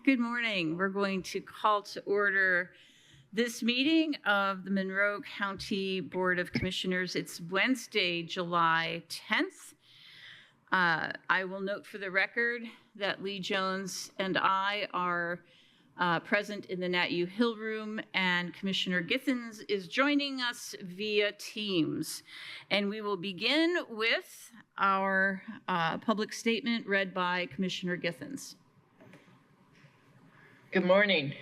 Good morning. We're going to call to order this meeting of the Monroe County Board of Commissioners. It's Wednesday, July 10th. I will note for the record that Lee Jones and I are present in the Nat U Hill Room, and Commissioner Githens is joining us via Teams. And we will begin with our public statement read by Commissioner Githens. Good morning.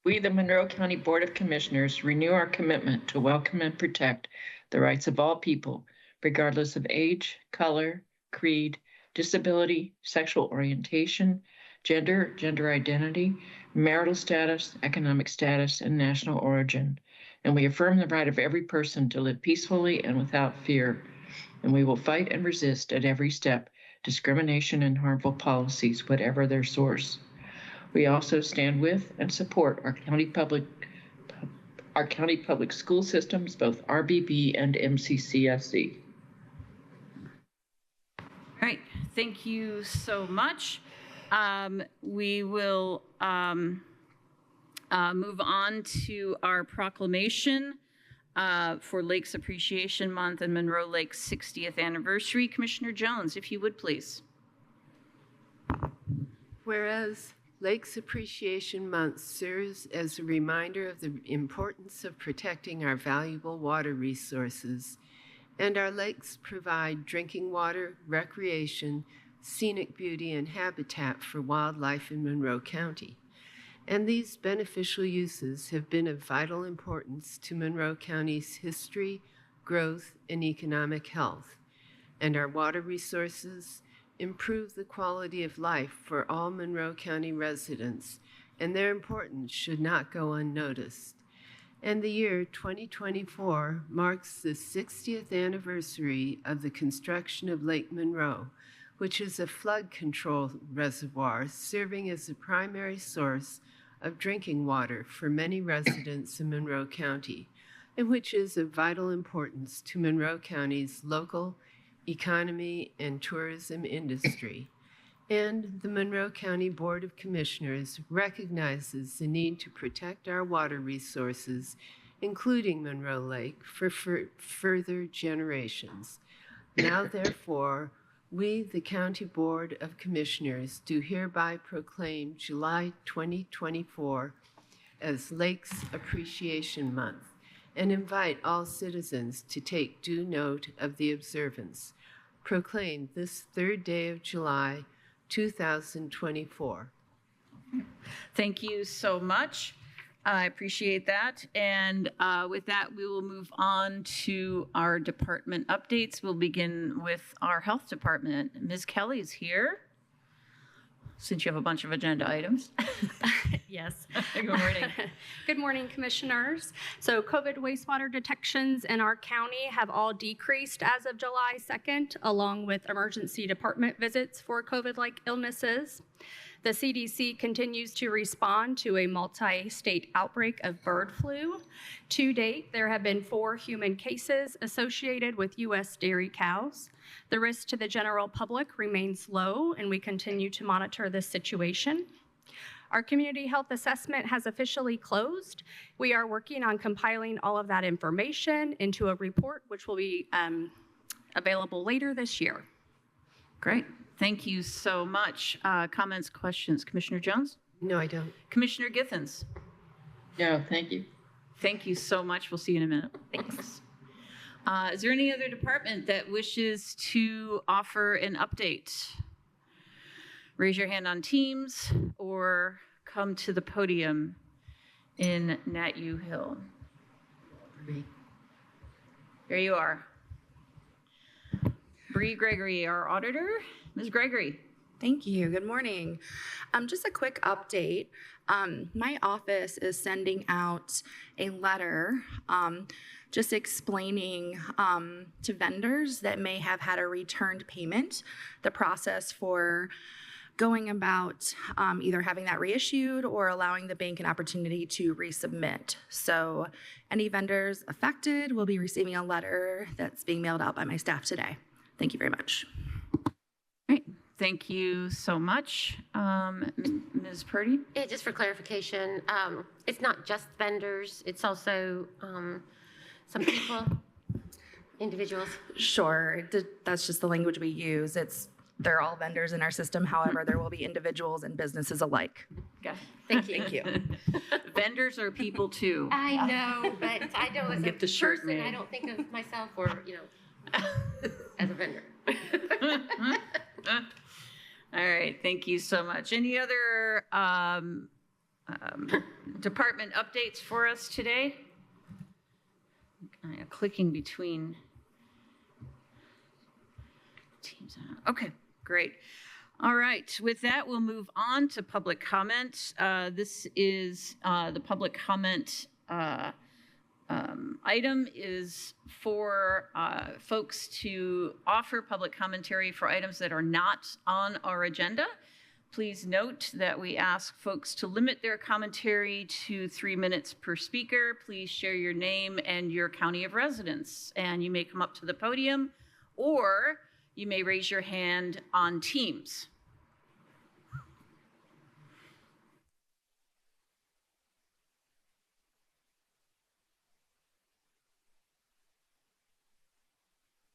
We, the Monroe County Board of Commissioners, renew our commitment to welcome and protect the rights of all people, regardless of age, color, creed, disability, sexual orientation, gender identity, marital status, economic status, and national origin. And we affirm the right of every person to live peacefully and without fear. And we will fight and resist at every step discrimination and harmful policies, whatever their source. We also stand with and support our county public school systems, both RBB and MCCSC. All right, thank you so much. We will move on to our proclamation for Lakes Appreciation Month and Monroe Lake's 60th anniversary. Commissioner Jones, if you would please. Whereas Lakes Appreciation Month serves as a reminder of the importance of protecting our valuable water resources, and our lakes provide drinking water, recreation, scenic beauty, and habitat for wildlife in Monroe County. And these beneficial uses have been of vital importance to Monroe County's history, growth, and economic health. And our water resources improve the quality of life for all Monroe County residents, and their importance should not go unnoticed. And the year 2024 marks the 60th anniversary of the construction of Lake Monroe, which is a flood control reservoir serving as the primary source of drinking water for many residents in Monroe County, and which is of vital importance to Monroe County's local economy and tourism industry. And the Monroe County Board of Commissioners recognizes the need to protect our water resources, including Monroe Lake, for further generations. Now, therefore, we, the County Board of Commissioners, do hereby proclaim July 2024 as Lakes Appreciation Month and invite all citizens to take due note of the observance. Proclaimed this third day of July, 2024. Thank you so much. I appreciate that. And with that, we will move on to our department updates. We'll begin with our health department. Ms. Kelly's here, since you have a bunch of agenda items. Yes. Good morning. Good morning, commissioners. So COVID wastewater detections in our county have all decreased as of July 2nd, along with emergency department visits for COVID-like illnesses. The CDC continues to respond to a multi-state outbreak of bird flu. To date, there have been 4 human cases associated with U.S. dairy cows. The risk to the general public remains low, and we continue to monitor this situation. Our community health assessment has officially closed. We are working on compiling all of that information into a report, which will be available later this year. Great. Thank you so much. Comments, questions? Commissioner Jones? No, I don't. Commissioner Githens? No, thank you. Thank you so much. We'll see you in a minute. Thanks. Is there any other department that wishes to offer an update? Raise your hand on Teams or come to the podium in Nat U Hill. There you are. Bree Gregory, our auditor. Ms. Gregory. Thank you. Good morning. Just a quick update. My office is sending out a letter just explaining to vendors that may have had a returned payment, the process for going about either having that reissued or allowing the bank an opportunity to resubmit. So any vendors affected will be receiving a letter that's being mailed out by my staff today. Thank you very much. Great. Thank you so much. Ms. Purdy? Yeah, just for clarification, it's not just vendors, it's also some people, individuals. Sure, that's just the language we use. They're all vendors in our system. However, there will be individuals and businesses alike. Okay. Thank you. Thank you. Vendors are people too. I know, but I know as Get a the shirt person, I made. don't think of myself or, as a vendor. All right, thank you so much. Any other department updates for us today? Clicking between teams. Okay, great. All right, with that, we'll move on to public comment. This is the public comment item is for folks to offer public commentary for items that are not on our agenda. Please note that we ask folks to limit their commentary to 3 minutes per speaker. Please share your name and your county of residence, and you may come up to the podium or you may raise your hand on Teams.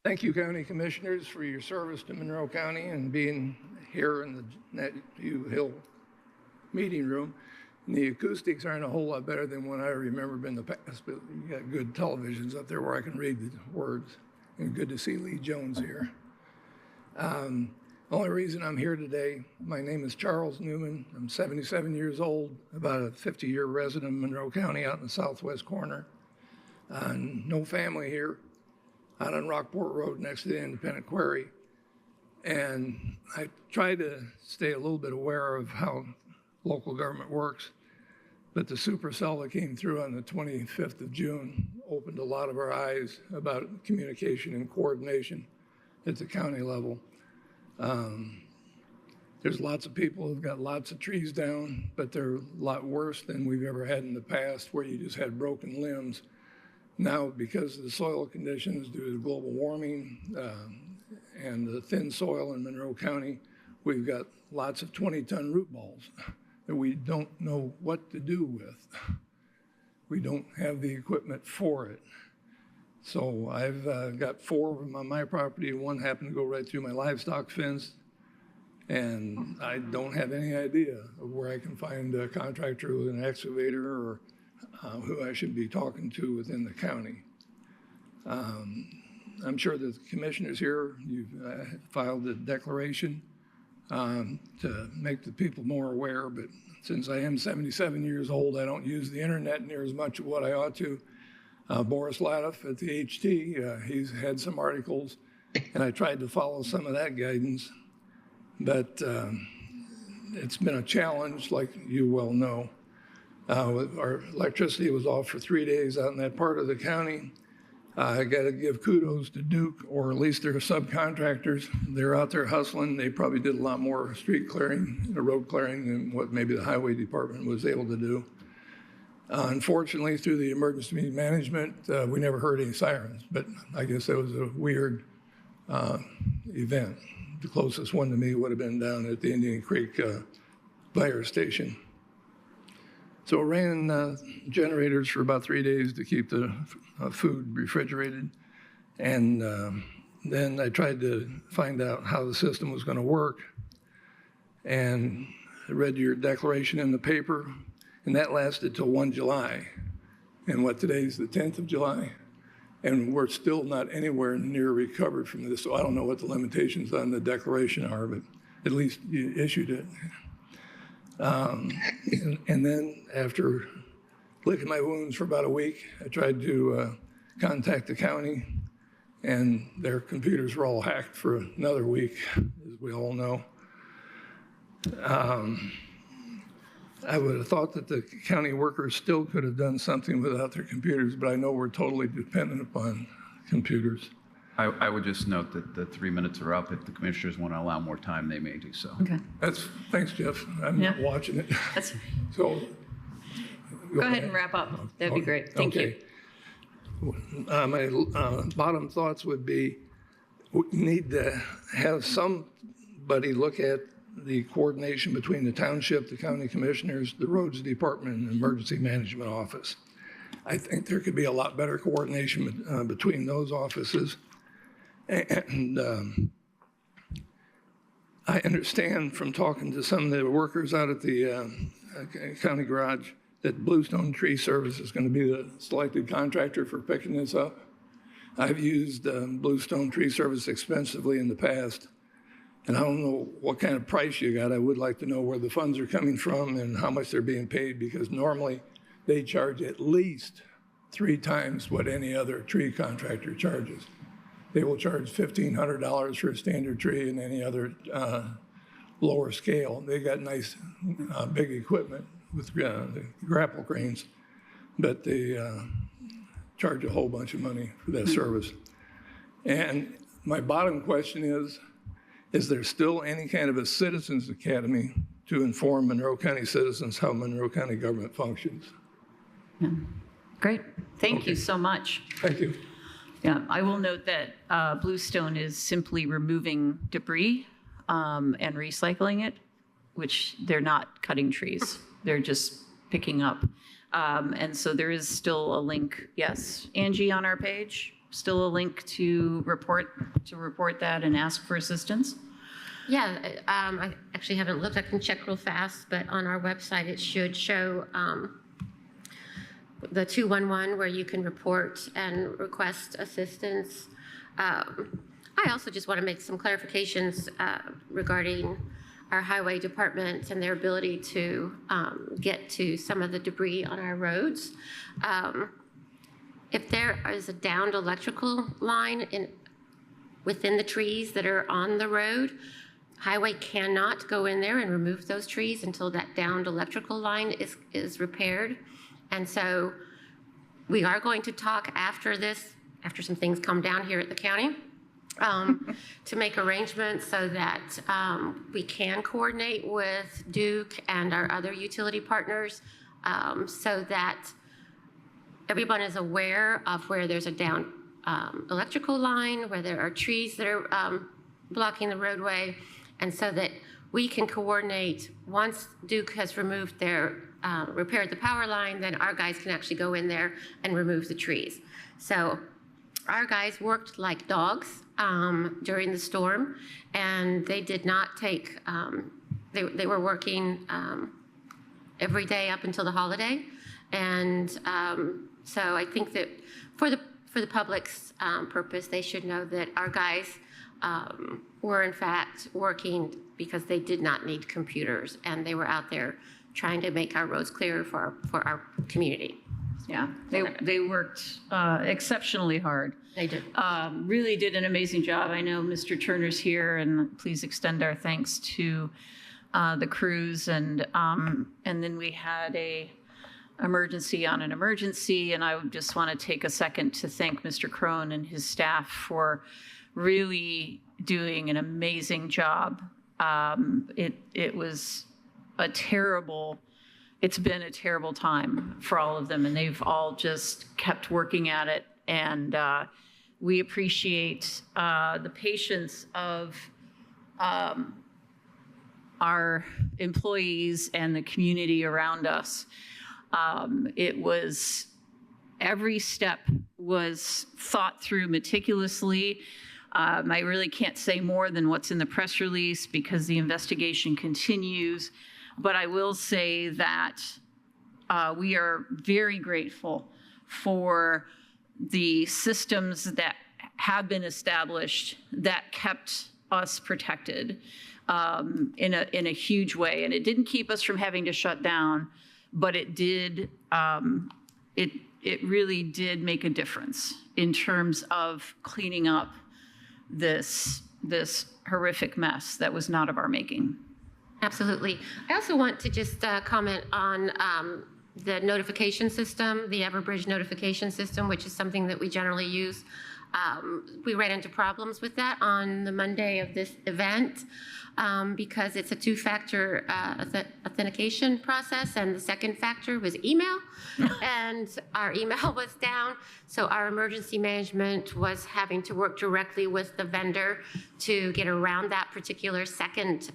Thank you, County Commissioners, for your service to Monroe County and being here in the Netview Hill meeting room. And the acoustics aren't a whole lot better than what I remember in the past, but you got good televisions up there where I can read the words. And good to see Lee Jones here. The only reason I'm here today, my name is Charles Newman. I'm 77 years old, about a 50-year resident of Monroe County out in the southwest corner. No family here. Out on Rockport Road next to the Independent Quarry. And I try to stay a little bit aware of how local government works, but the supercell that came through on the 25th of June opened a lot of our eyes about communication and coordination at the county level. There's lots of people who've got lots of trees down, but they're a lot worse than we've ever had in the past, where you just had broken limbs. Now, because of the soil conditions due to global warming and the thin soil in Monroe County, we've got lots of 20-ton root balls that we don't know what to do with. We don't have the equipment for it. So I've got 4 of them on my property. One happened to go right through my livestock fence, and I don't have any idea of where I can find a contractor with an excavator or who I should be talking to within the county. I'm sure that the commissioners here, you've filed a declaration to make the people more aware, but since I am 77 years old, I don't use the internet near as much of what I ought to. Boris Ladoff at the HT, he's had some articles, and I tried to follow some of that guidance, but it's been a challenge, like you well know. Our electricity was off for 3 days out in that part of the county. I got to give kudos to Duke, or at least their subcontractors. They're out there hustling. They probably did a lot more street clearing, road clearing, than what maybe the highway department was able to do. Unfortunately, through the emergency management, we never heard any sirens, but I guess that was a weird event. The closest one to me would have been down at the Indian Creek fire station. So I ran generators for about 3 days to keep the food refrigerated. And then I tried to find out how the system was going to work. And I read your declaration in the paper, and that lasted till 1 July. And today's the 10th of July? And we're still not anywhere near recovered from this. So I don't know what the limitations on the declaration are, but at least you issued it. And then after licking my wounds for about a week, I tried to contact the county, and their computers were all hacked for another week, as we all know. I would have thought that the county workers still could have done something without their computers, but I know we're totally dependent upon computers. I would just note that the 3 minutes are up. If the commissioners want to allow more time, they may do so. Okay. Thanks, Jeff. I'm not watching it. So Go ahead and wrap up. That'd be great. Thank you. My bottom thoughts would be we need to have some anybody look at the coordination between the township, the county commissioners, the roads department, and the emergency management office. I think there could be a lot better coordination between those offices. And I understand from talking to some of the workers out at the county garage that Bluestone Tree Service is going to be the selected contractor for picking this up. I've used Bluestone Tree Service extensively in the past, and I don't know what kind of price you got. I would like to know where the funds are coming from and how much they're being paid, because normally they charge at least 3 times what any other tree contractor charges. They will charge $1,500 for a standard tree and any other lower scale. They got nice big equipment with the grapple cranes, but they charge a whole bunch of money for that service. And my bottom question is there still any kind of a citizens academy to inform Monroe County citizens how Monroe County government functions? Yeah. Great. Thank you so much. Thank you. Yeah, I will note that Bluestone is simply removing debris and recycling it, which they're not cutting trees. They're just picking up. And so there is still a link, yes, Angie, on our page, still a link to report that and ask for assistance. Yeah, I actually haven't looked. I can check real fast, but on our website it should show the 211 where you can report and request assistance. I also just want to make some clarifications regarding our highway department and their ability to get to some of the debris on our roads. If there is a downed electrical line within the trees that are on the road, highway cannot go in there and remove those trees until that downed electrical line is repaired. And so we are going to talk after this, after some things come down here at the county, to make arrangements so that we can coordinate with Duke and our other utility partners so that everyone is aware of where there's a down electrical line, where there are trees that are blocking the roadway, and so that we can coordinate. Once Duke has removed repaired the power line, then our guys can actually go in there and remove the trees. So our guys worked like dogs during the storm, and they did not take, they were working every day up until the holiday. And so I think that for the public's purpose, they should know that our guys were in fact working because they did not need computers, and they were out there trying to make our roads clearer for our community. Yeah, they worked exceptionally hard. They did. Really did an amazing job. I know Mr. Turner's here, and please extend our thanks to the crews. And then we had a emergency on an emergency, and I would just want to take a second to thank Mr. Crone and his staff for really doing an amazing job. It was it's been a terrible time for all of them, and they've all just kept working at it. And we appreciate the patience of our employees and the community around us. Every step was thought through meticulously. I really can't say more than what's in the press release because the investigation continues. But I will say that we are very grateful for the systems that have been established that kept us protected in a huge way. And it didn't keep us from having to shut down, but it did. It really did make a difference in terms of cleaning up this horrific mess that was not of our making. Absolutely. I also want to just comment on the notification system, the Everbridge notification system, which is something that we generally use We ran into problems with that on the Monday of this event because it's a two-factor authentication process, and the second factor was email, and our email was down. So our emergency management was having to work directly with the vendor to get around that particular second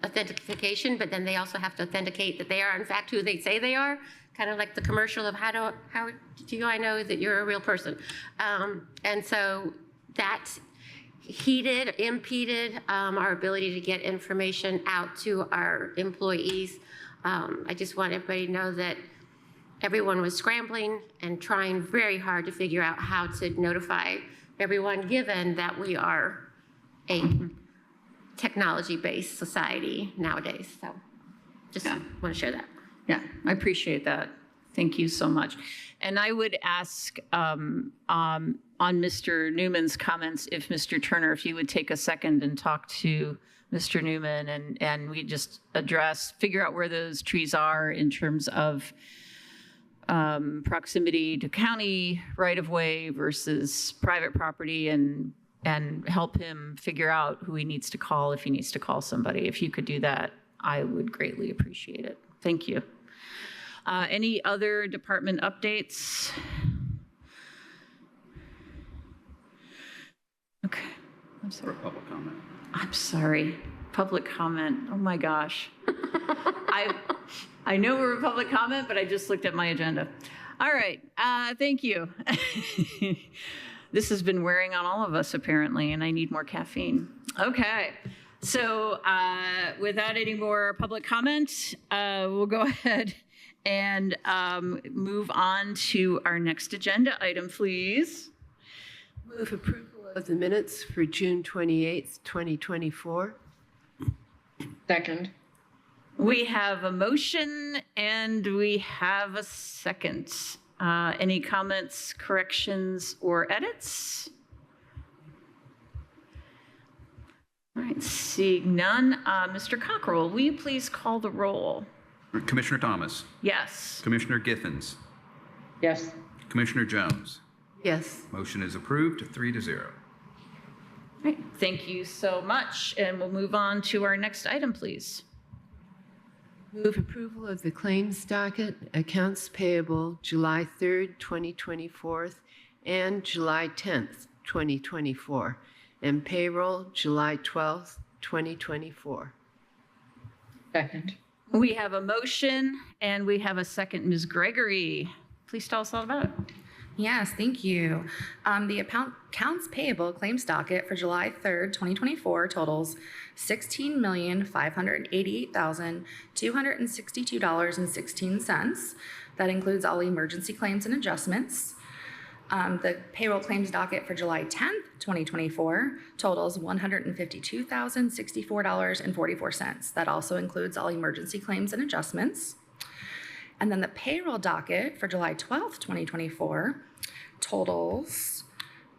authentication, but then they also have to authenticate that they are in fact who they say they are, kind of like the commercial of how do I know that you're a real person? And so that impeded our ability to get information out to our employees. I just want everybody to know that everyone was scrambling and trying very hard to figure out how to notify everyone, given that we are a technology-based society nowadays. So just want to share that. Yeah, I appreciate that. Thank you so much. And I would ask on Mr. Newman's comments, if Mr. Turner, if you would take a second and talk to Mr. Newman and we just figure out where those trees are in terms of proximity to county right-of-way versus private property, and help him figure out who he needs to call if he needs to call somebody. If you could do that, I would greatly appreciate it. Thank you. Any other department updates? Okay. I'm sorry. For public comment. I'm sorry. Public comment. Oh my gosh. I know we're in public comment, but I just looked at my agenda. All right. Thank you. This has been wearing on all of us apparently, and I need more caffeine. Okay. So without any more public comment, we'll go ahead and move on to our next agenda item, please. Move approval of the minutes for June 28th, 2024. Second. We have a motion and we have a second. Any comments, corrections, or edits? All right, seeing none. Mr. Cockrell, will you please call the roll? Commissioner Thomas. Yes. Commissioner Githens. Yes. Commissioner Jones. Yes. Motion is approved, 3-0. All right, thank you so much. And we'll move on to our next item, please. Move approval of the claims docket, accounts payable July 3rd, 2024, and July 10th, 2024, and payroll July 12th, 2024. Second. We have a motion and we have a second. Ms. Gregory, please tell us all about it. Yes, thank you. The accounts payable claims docket for July 3rd, 2024 totals $16,588,262.16. That includes all emergency claims and adjustments. The payroll claims docket for July 10th, 2024 totals $152,064.44. That also includes all emergency claims and adjustments. And then the payroll docket for July 12th, 2024 totals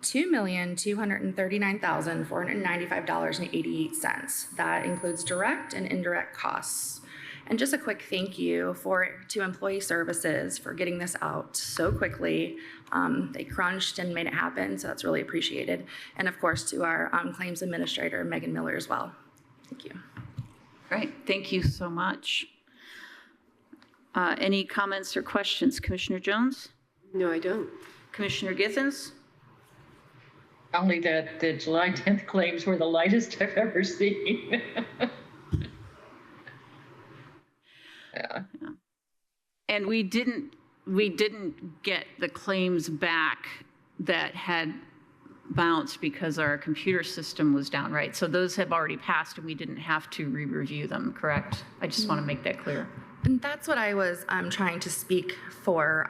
$2,239,495.88. That includes direct and indirect costs. And just a quick thank you to Employee Services for getting this out so quickly. They crunched and made it happen, so that's really appreciated. And of course to our claims administrator, Megan Miller, as well. Thank you. All right, thank you so much. Any comments or questions? Commissioner Jones? No, I don't. Commissioner Githens? Only that the July 10th claims were the lightest I've ever seen. Yeah. And we didn't get the claims back that had bounced because our computer system was down, right? So those have already passed and we didn't have to re-review them, correct? I just want to make that clear. And that's what I was trying to speak for.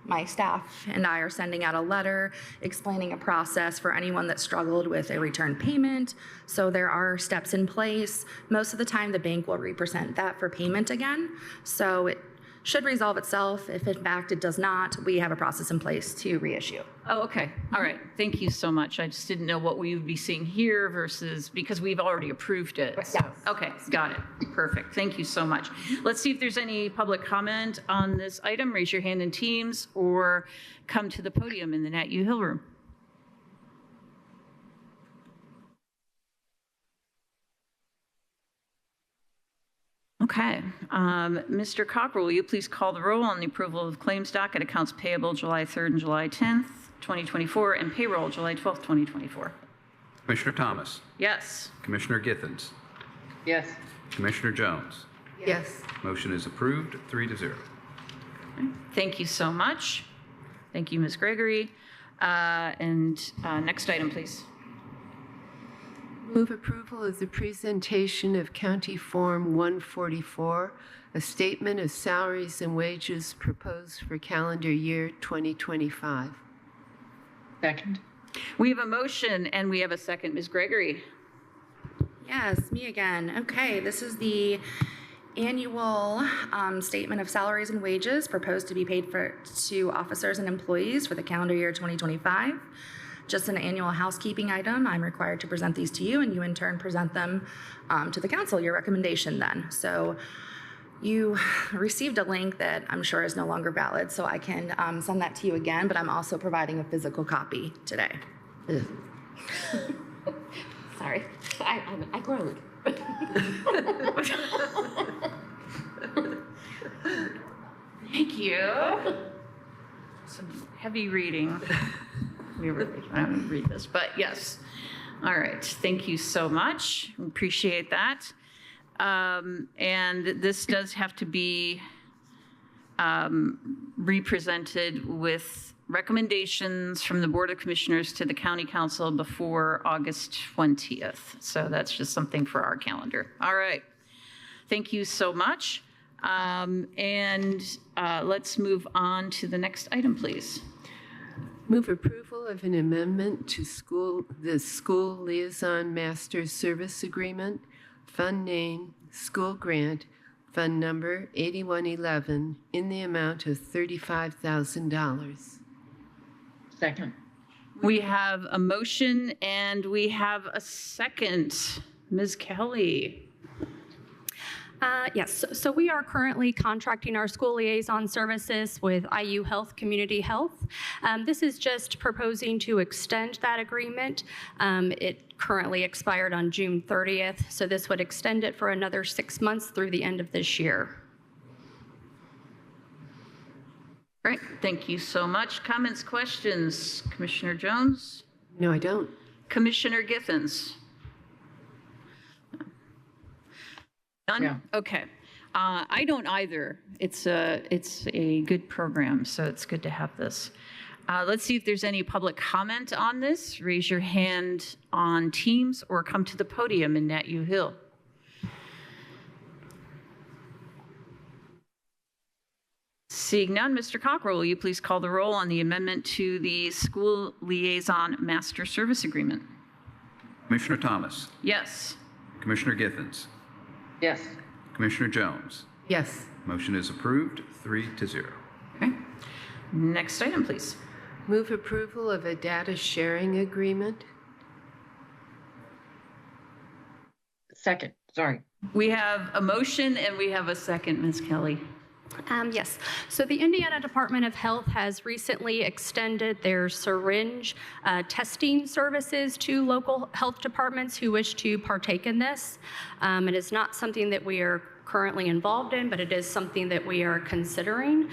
My staff and I are sending out a letter explaining a process for anyone that struggled with a return payment. So there are steps in place. Most of the time, the bank will represent that for payment again. So should resolve itself. If in fact it does not, we have a process in place to reissue. Oh, okay. All right. Thank you so much. I just didn't know what we would be seeing here versus, because we've already approved it. So- Yes. Okay, got it. Perfect. Thank you so much. Let's see if there's any public comment on this item. Raise your hand in Teams or come to the podium in the Nat U Hill room. Okay. Mr. Cockrell, will you please call the roll on the approval of claims docket, accounts payable July 3rd and July 10th, 2024, and payroll July 12th, 2024? Commissioner Thomas, Yes. Commissioner Githens, Yes. Commissioner Jones. Yes. Motion is approved, 3-0. Thank you so much. Thank you, Ms. Gregory. Next item, please. Move approval of the presentation of County Form 144, a statement of salaries and wages proposed for calendar year 2025. Second. We have a motion and we have a second. Ms. Gregory. Yes, me again. Okay, this is the annual statement of salaries and wages proposed to be paid to officers and employees for the calendar year 2025. Just an annual housekeeping item. I'm required to present these to you, and you in turn present them to the council, your recommendation then. So you received a link that I'm sure is no longer valid, so I can send that to you again, but I'm also providing a physical copy today. Sorry, I groaned. Thank you. Some heavy reading. I don't read this, but yes. All right. Thank you so much. Appreciate that. And this does have to be represented with recommendations from the Board of Commissioners to the County Council before August 20th. So that's just something for our calendar. All right. Thank you so much. Let's move on to the next item, please. Move approval of an amendment to the School Liaison Master Service Agreement, Fund Name, School Grant, Fund Number 8111, in the amount of $35,000. Second. We have a motion and we have a second. Ms. Kelly. Yes, so we are currently contracting our school liaison services with IU Health Community Health. This is just proposing to extend that agreement. It currently expired on June 30th, so this would extend it for another 6 months through the end of this year. Great, thank you so much. Comments, questions? Commissioner Jones? No, I don't. Commissioner Githens? None? Yeah. Okay. I don't either. It's a good program, so it's good to have this. Let's see if there's any public comment on this. Raise your hand on Teams or come to the podium in Nat U Hill. Seeing none, Mr. Cockrell, will you please call the roll on the amendment to the School Liaison Master Service Agreement? Commissioner Thomas, Yes. Commissioner Githens, Yes. Commissioner Jones. Yes. Motion is approved, 3-0. Okay. Next item, please. Move approval of a data sharing agreement. Second. Sorry. We have a motion and we have a second, Ms. Kelly. Yes, so the Indiana Department of Health has recently extended their syringe testing services to local health departments who wish to partake in this. It is not something that we are currently involved in, but it is something that we are considering.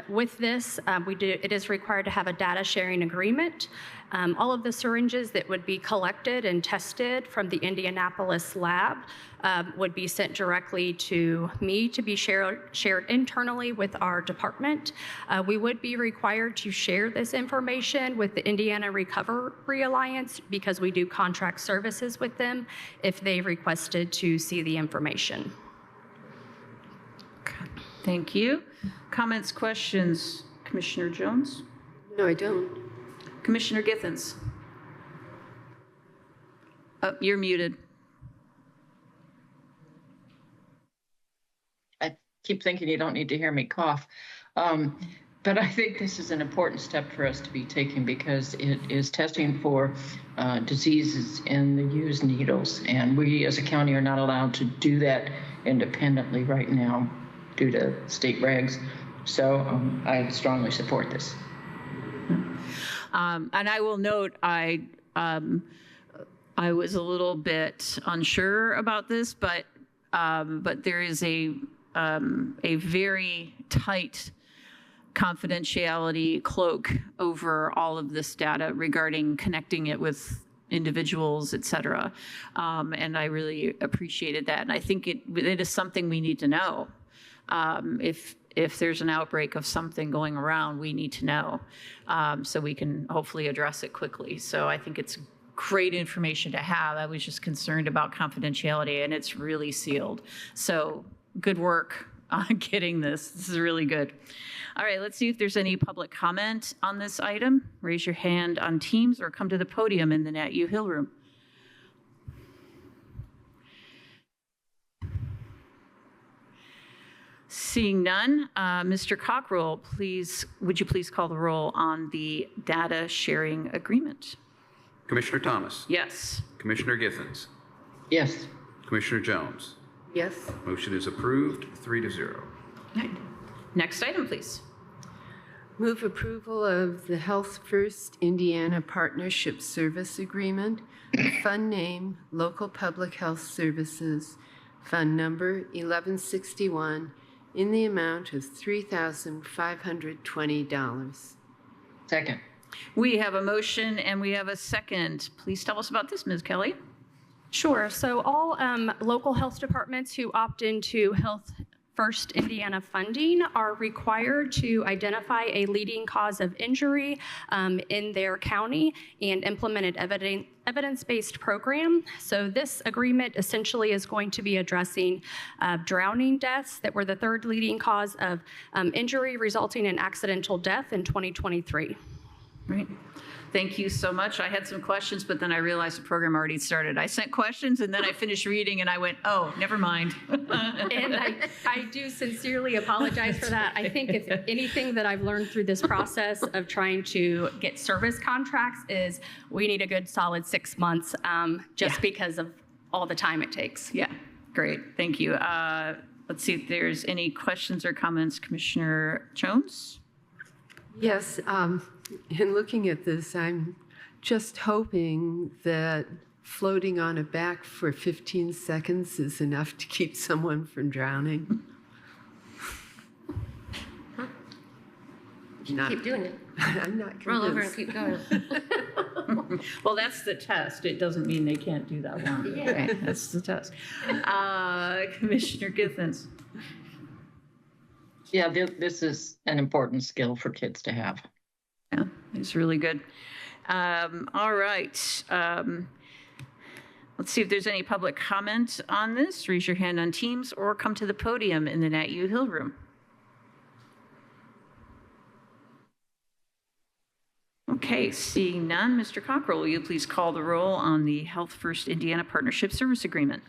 With this, it is required to have a data sharing agreement. All of the syringes that would be collected and tested from the Indianapolis lab would be sent directly to me to be shared internally with our department. We would be required to share this information with the Indiana Recovery Alliance because we do contract services with them if they requested to see the information. Thank you. Comments, questions? Commissioner Jones? No, I don't. Commissioner Githens? Oh, you're muted. keep thinking you don't need to hear me cough. But I think this is an important step for us to be taking because it is testing for diseases in the used needles. And we as a county are not allowed to do that independently right now due to state regs. So I strongly support this. And I will note, I was a little bit unsure about this, but there is a very tight confidentiality cloak over all of this data regarding connecting it with individuals, et cetera. And I really appreciated that. And I think it is something we need to know. If there's an outbreak of something going around, we need to know so we can hopefully address it quickly. So I think it's great information to have. I was just concerned about confidentiality, and it's really sealed. So good work on getting this. This is really good. All right, let's see if there's any public comment on this item. Raise your hand on Teams or come to the podium in the Nat U Hill room. Seeing none, Mr. Cockrell, would you please call the roll on the data sharing agreement? Commissioner Thomas? Yes. Commissioner Githens? Yes. Commissioner Jones? Yes. Motion is approved, 3-0. All right. Next item, please. Move approval of the Health First Indiana Partnership Service Agreement, Fund Name, Local Public Health Services, Fund Number 1161, in the amount of $3,520. Second. We have a motion and we have a second. Please tell us about this, Ms. Kelly. Sure. So all local health departments who opt into Health First Indiana funding are required to identify a leading cause of injury in their county and implement an evidence-based program. So this agreement essentially is going to be addressing drowning deaths that were the third leading cause of injury resulting in accidental death in 2023. Right. Thank you so much. I had some questions, but then I realized the program already started. I sent questions and then I finished reading and I went, oh, never mind. And I do sincerely apologize for that. I think if anything that I've learned through this process of trying to get service contracts is we need a good solid 6 months because of all the time it takes. Yeah, great. Thank you. Let's see if there's any questions or comments. Commissioner Jones? Yes, in looking at this, I'm just hoping that floating on a back for 15 seconds is enough to keep someone from drowning. Keep doing it. I'm not convinced. Roll over and keep going. Well, that's the test. It doesn't mean they can't do that one. Yeah. Right, that's the test. Commissioner Githens. Yeah, this is an important skill for kids to have. Yeah, it's really good. All right. Let's see if there's any public comment on this. Raise your hand on Teams or come to the podium in the Nat U Hill room. Okay, seeing none, Mr. Cockrell, will you please call the roll on the Health First Indiana Partnership Service Agreement?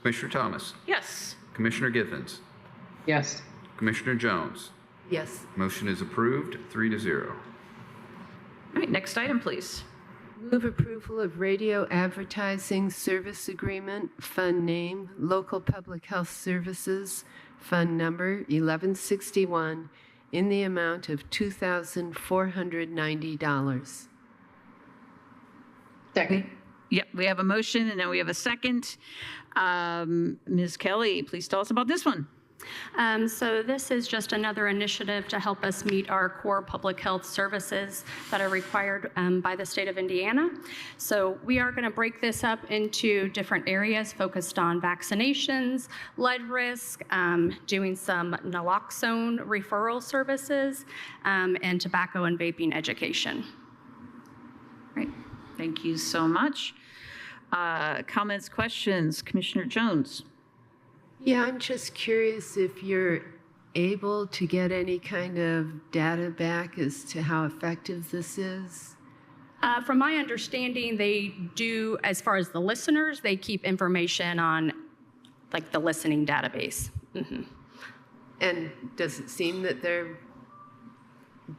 Commissioner Thomas? Yes. Commissioner Githens? Yes. Commissioner Jones? Yes. Motion is approved, 3-0. All right, next item, please. Move approval of radio advertising service agreement, fund name, Local Public Health Services, fund number 1161, in the amount of $2,490. Second. Yep, we have a motion and now we have a second. Ms. Kelly, please tell us about this one. So this is just another initiative to help us meet our core public health services that are required by the state of Indiana. So we are going to break this up into different areas focused on vaccinations, lead risk, doing some naloxone referral services, and tobacco and vaping education. Great, thank you so much. Comments, questions, Commissioner Jones? Yeah, I'm just curious if you're able to get any kind of data back as to how effective this is. From my understanding, they do, as far as the listeners, they keep information on like the listening database. Mm-hmm. And does it seem that they're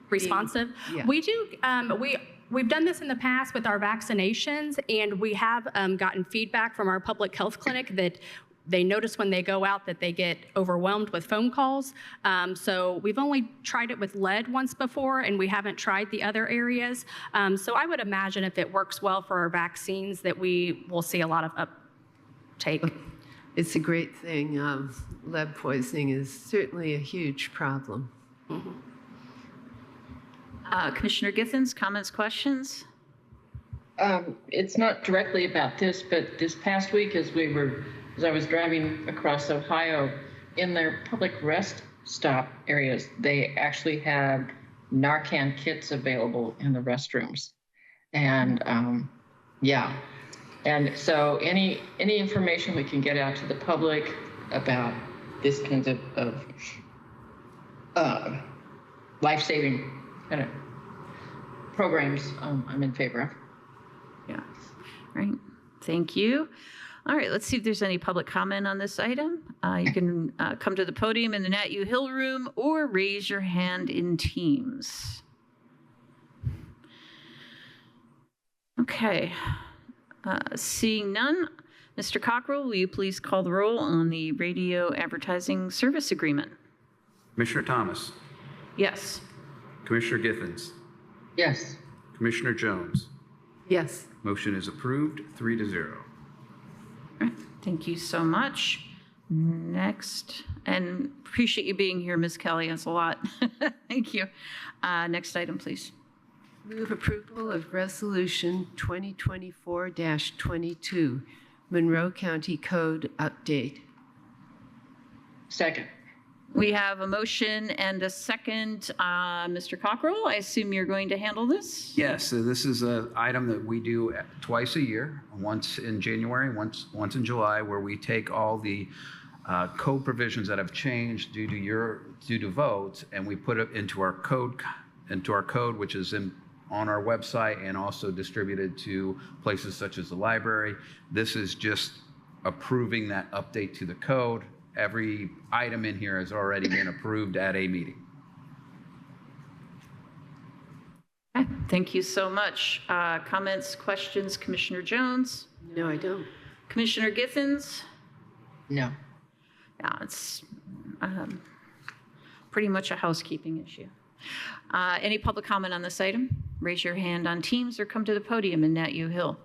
Responsive. Yeah. We do. We've done this in the past with our vaccinations, and we have gotten feedback from our public health clinic that they notice when they go out that they get overwhelmed with phone calls. So we've only tried it with lead once before, and we haven't tried the other areas. So I would imagine if it works well for our vaccines that we will see a lot of uptake. It's a great thing. Lead poisoning is certainly a huge problem. Mm-hmm. Commissioner Githens, comments, questions? It's not directly about this, but this past week as I was driving across Ohio, in their public rest stop areas, they actually have Narcan kits available in the restrooms. And yeah. And so any information we can get out to the public about this kinds of life-saving kind of programs, I'm in favor of. Yeah. Right. Thank you. All right, let's see if there's any public comment on this item. You can come to the podium in the Nat U Hill room or raise your hand in Teams. Okay. Seeing none, Mr. Cockrell, will you please call the roll on the radio advertising service agreement? Commissioner Thomas, Yes. Commissioner Githens, Yes. Commissioner Jones. Yes. Motion is approved, 3-0. All right, thank you so much. Next, and appreciate you being here, Ms. Kelly. That's a lot. Thank you. Next item, please. Move approval of Resolution 2024-22, Monroe County Code Update. Second. We have a motion and a second. Mr. Cockrell, I assume you're going to handle this? Yes, so this is an item that we do twice a year, once in January, once in July, where we take all the code provisions that have changed due to votes, and we put it into our code, which is on our website and also distributed to places such as the library. This is just approving that update to the code. Every item in here has already been approved at a meeting. Okay, thank you so much. Comments, questions, Commissioner Jones? No, I don't. Commissioner Githens? No. Yeah, it's pretty much a housekeeping issue. Any public comment on this item? Raise your hand on Teams or come to the podium in Nat U Hill.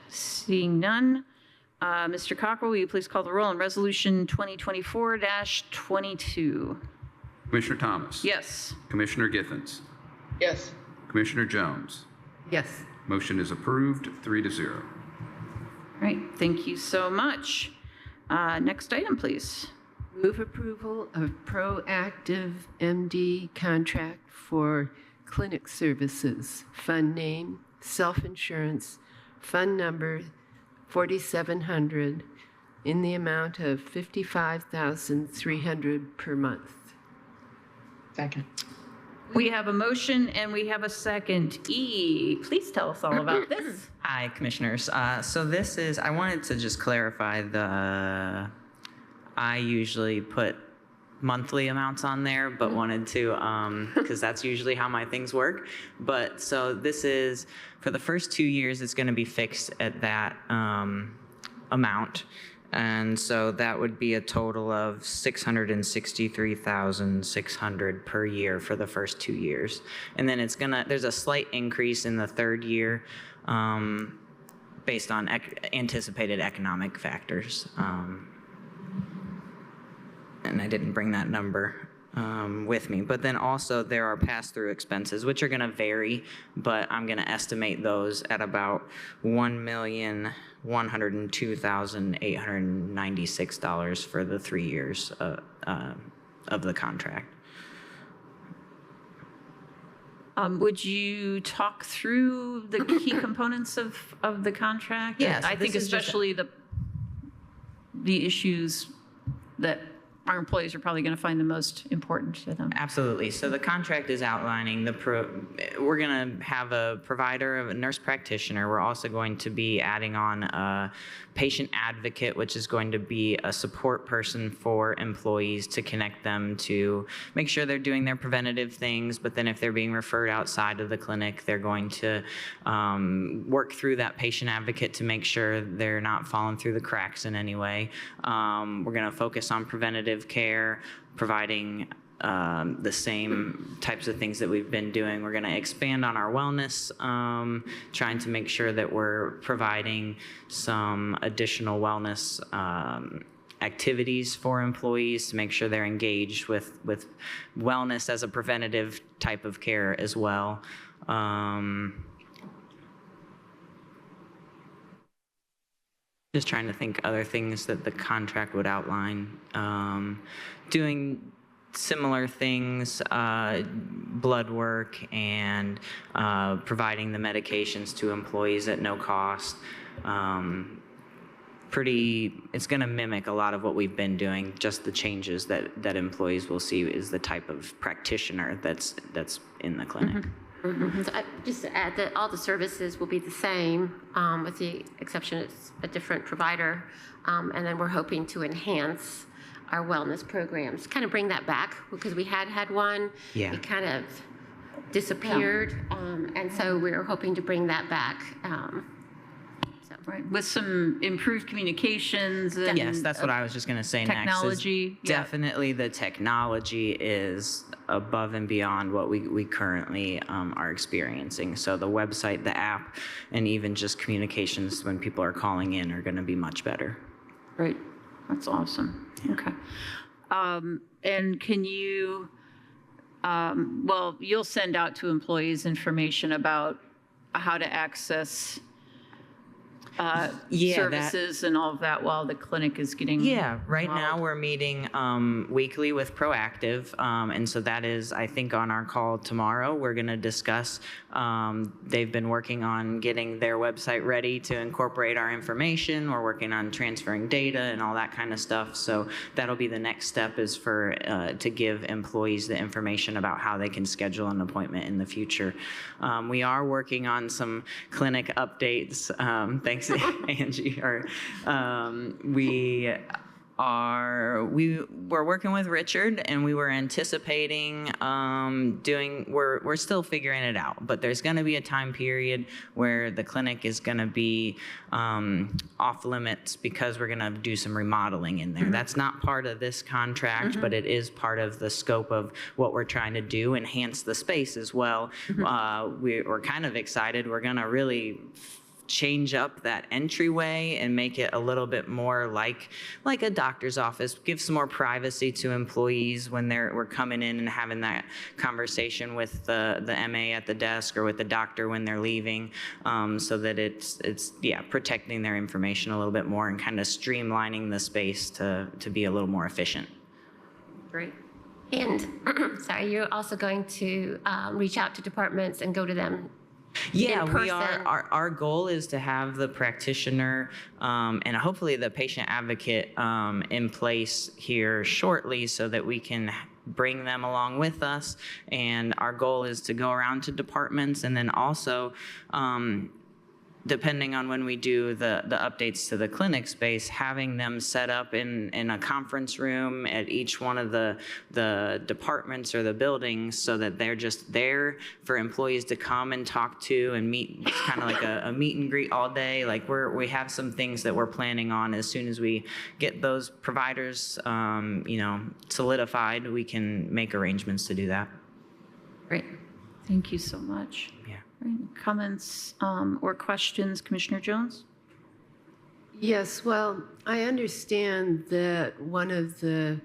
Seeing none, Mr. Cockrell, will you please call the roll on Resolution 2024-22? Commissioner Thomas. Yes. Commissioner Githens. Yes. Commissioner Jones. Yes. Motion is approved, 3-0. All right, thank you so much. Next item, please. Move approval of Proactive MD contract for clinic services, fund name, self-insurance, fund number 4700, in the amount of $55,300 per month. Second. We have a motion and we have a second. E, please tell us all about this. Hi, Commissioners. So this is, I wanted to just clarify I usually put monthly amounts on there, but wanted to, because that's usually how my things work. But so this is, for the first 2 years, it's going to be fixed at that amount. And so that would be a total of $663,600 per year for the first 2 years. And then there's a slight increase in the third year based on anticipated economic factors. And I didn't bring that number with me. But then also there are pass-through expenses, which are going to vary, but I'm going to estimate those at about $1,102,896 for the 3 years of the contract. Would you talk through the key components of the contract? Yes, I think especially the issues that our employees are probably going to find the most important to them. Absolutely. So the contract is outlining we're going to have a provider, a nurse practitioner. We're also going to be adding on a patient advocate, which is going to be a support person for employees to connect them to make sure they're doing their preventative things. But then if they're being referred outside of the clinic, they're going to work through that patient advocate to make sure they're not falling through the cracks in any way. We're going to focus on preventative care, providing the same types of things that we've been doing. We're going to expand on our wellness, trying to make sure that we're providing some additional wellness activities for employees to make sure they're engaged with wellness as a preventative type of care as well. Just trying to think other things that the contract would outline. Doing similar things, blood work and providing the medications to employees at no cost. It's going to mimic a lot of what we've been doing. Just the changes that employees will see is the type of practitioner that's in the clinic. Mm-hmm. So just to add that all the services will be the same, with the exception it's a different provider, and then we're hoping to enhance our wellness programs, kind of bring that back because we had one. Yeah. It kind of disappeared, and so we're hoping to bring that back. Right, with some improved communications. And yes, that's what I was just going to say technology, next. Definitely the technology is above and beyond what we currently are experiencing. So the website, the app, and even just communications when people are calling in are going to be much better. Right, that's awesome. Yeah. Okay. And can you, you'll send out to employees information about how to access services and all of that while the clinic is getting right now we're meeting weekly with Proactive, and so that is, I think, on our call tomorrow. We're going to discuss, they've been working on getting their website ready to incorporate our information. We're working on transferring data and all that kind of stuff, so that'll be the next step, is for to give employees the information about how they can schedule an appointment in the future. We are working on some clinic updates, thanks Angie. We're working with Richard, and we were anticipating we're still figuring it out, but there's going to be a time period where the clinic is going to be off limits because we're going to do some remodeling in there. Mm-hmm. That's not part of this contract, mm-hmm. but it is part of the scope of what we're trying to do, enhance the space as well. Mm-hmm. We're kind of excited. We're going to really change up that entryway and make it a little bit more like a doctor's office, give some more privacy to employees when we're coming in and having that conversation with the MA at the desk or with the doctor when they're leaving, so that it's protecting their information a little bit more and kind of streamlining the space to be a little more efficient. Great. And sorry, you're also going to reach out to departments and go to them. Yeah, we are. Our goal is to have the practitioner and hopefully the patient advocate in place here shortly so that we can bring them along with us. And our goal is to go around to departments, and then also depending on when we do the updates to the clinic space, having them set up in a conference room at each one of the departments or the buildings, so that they're just there for employees to come and talk to and meet. It's kind of like a meet and greet all day. Like we have some things that we're planning on. As soon as we get those providers solidified, we can make arrangements to do that. Great. Thank you so much. Yeah. Comments or questions, Commissioner Jones? Yes, well, I understand that one of the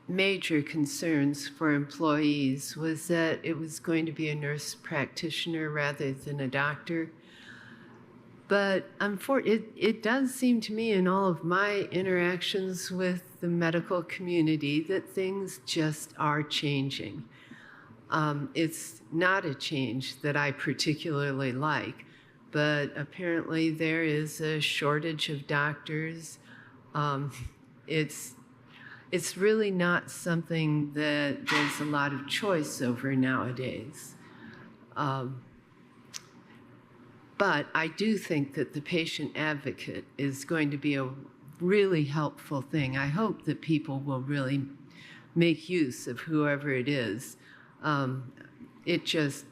major concerns for employees was that it was going to be a nurse practitioner rather than a doctor. But it does seem to me in all of my interactions with the medical community that things just are changing. It's not a change that I particularly like, but apparently there is a shortage of doctors. it's really not something that there's a lot of choice over nowadays. But I do think that the patient advocate is going to be a really helpful thing. I hope that people will really make use of whoever it is. It just,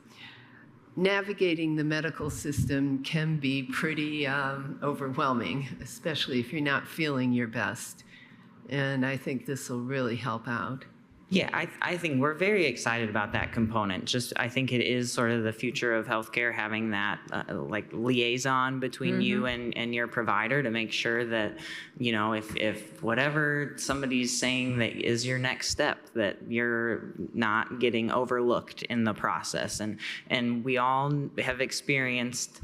navigating the medical system can be pretty overwhelming, especially if you're not feeling your best. And I think this will really help out. Yeah, I think we're very excited about that component. Just, I think it is sort of the future of healthcare, having that like liaison between you and your provider to make sure that, you know, if whatever somebody's saying that is your next step, that you're not getting overlooked in the process. And we all have experienced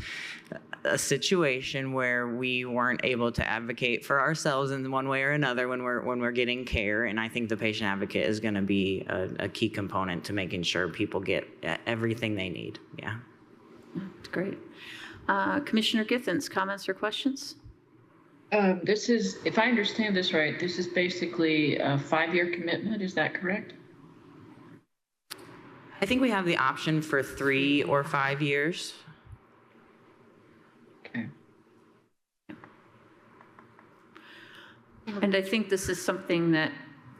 a situation where we weren't able to advocate for ourselves in one way or another when we're getting care, and I think the patient advocate is going to be a key component to making sure people get everything they need. Yeah, that's great. Commissioner Githens, comments or questions? This is, if I understand this right, this is basically a 5-year commitment. Is that correct? I think we have the option for 3 or 5 years. Okay. And I think this is something that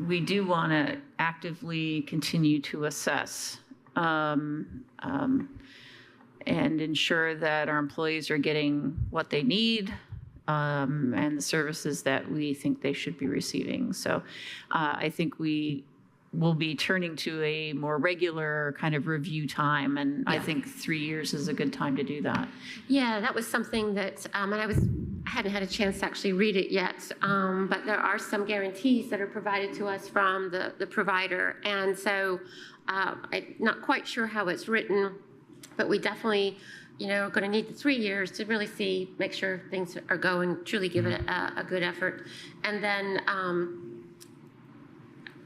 we do want to actively continue to assess and ensure that our employees are getting what they need and the services that we think they should be receiving. So I think we will be turning to a more regular kind of review time, and I think 3 years is a good time to do that. Yeah, that was something that, and I hadn't had a chance to actually read it yet, but there are some guarantees that are provided to us from the provider, and so I'm not quite sure how it's written, but we definitely, you know, are going to need the 3 years to really make sure things are going, truly give it a good effort, and then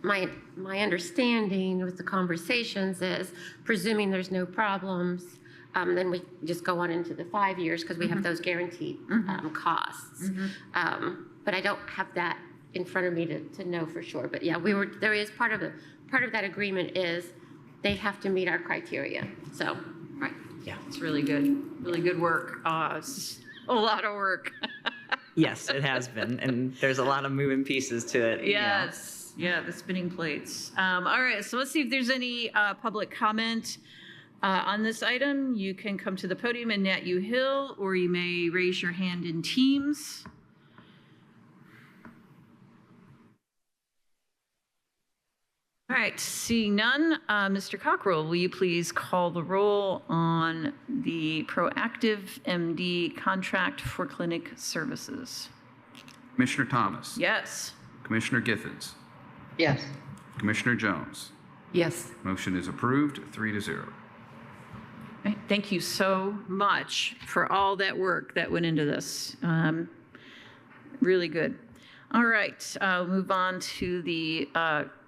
my understanding with the conversations is, presuming there's no problems, then we just go on into the 5 years because we have those guaranteed costs. But I don't have that in front of me to know for sure. But yeah, there is part of that agreement is they have to meet our criteria. So, right. Yeah, it's really good work. It's a lot of work. Yes, it has been, and there's a lot of moving pieces to it. Yes. Yeah, the spinning plates. All right, so let's see if there's any public comment on this item. You can come to the podium in Nat U Hill, or you may raise your hand in Teams. All right, seeing none, Mr. Cockrell, will you please call the roll on the Proactive MD contract for clinic services? Commissioner Thomas. Yes. Commissioner Githens. Yes. Commissioner Jones. Yes. Motion is approved, 3-0. Right, thank you so much for all that work that went into this. Really good. All right, we'll move on to the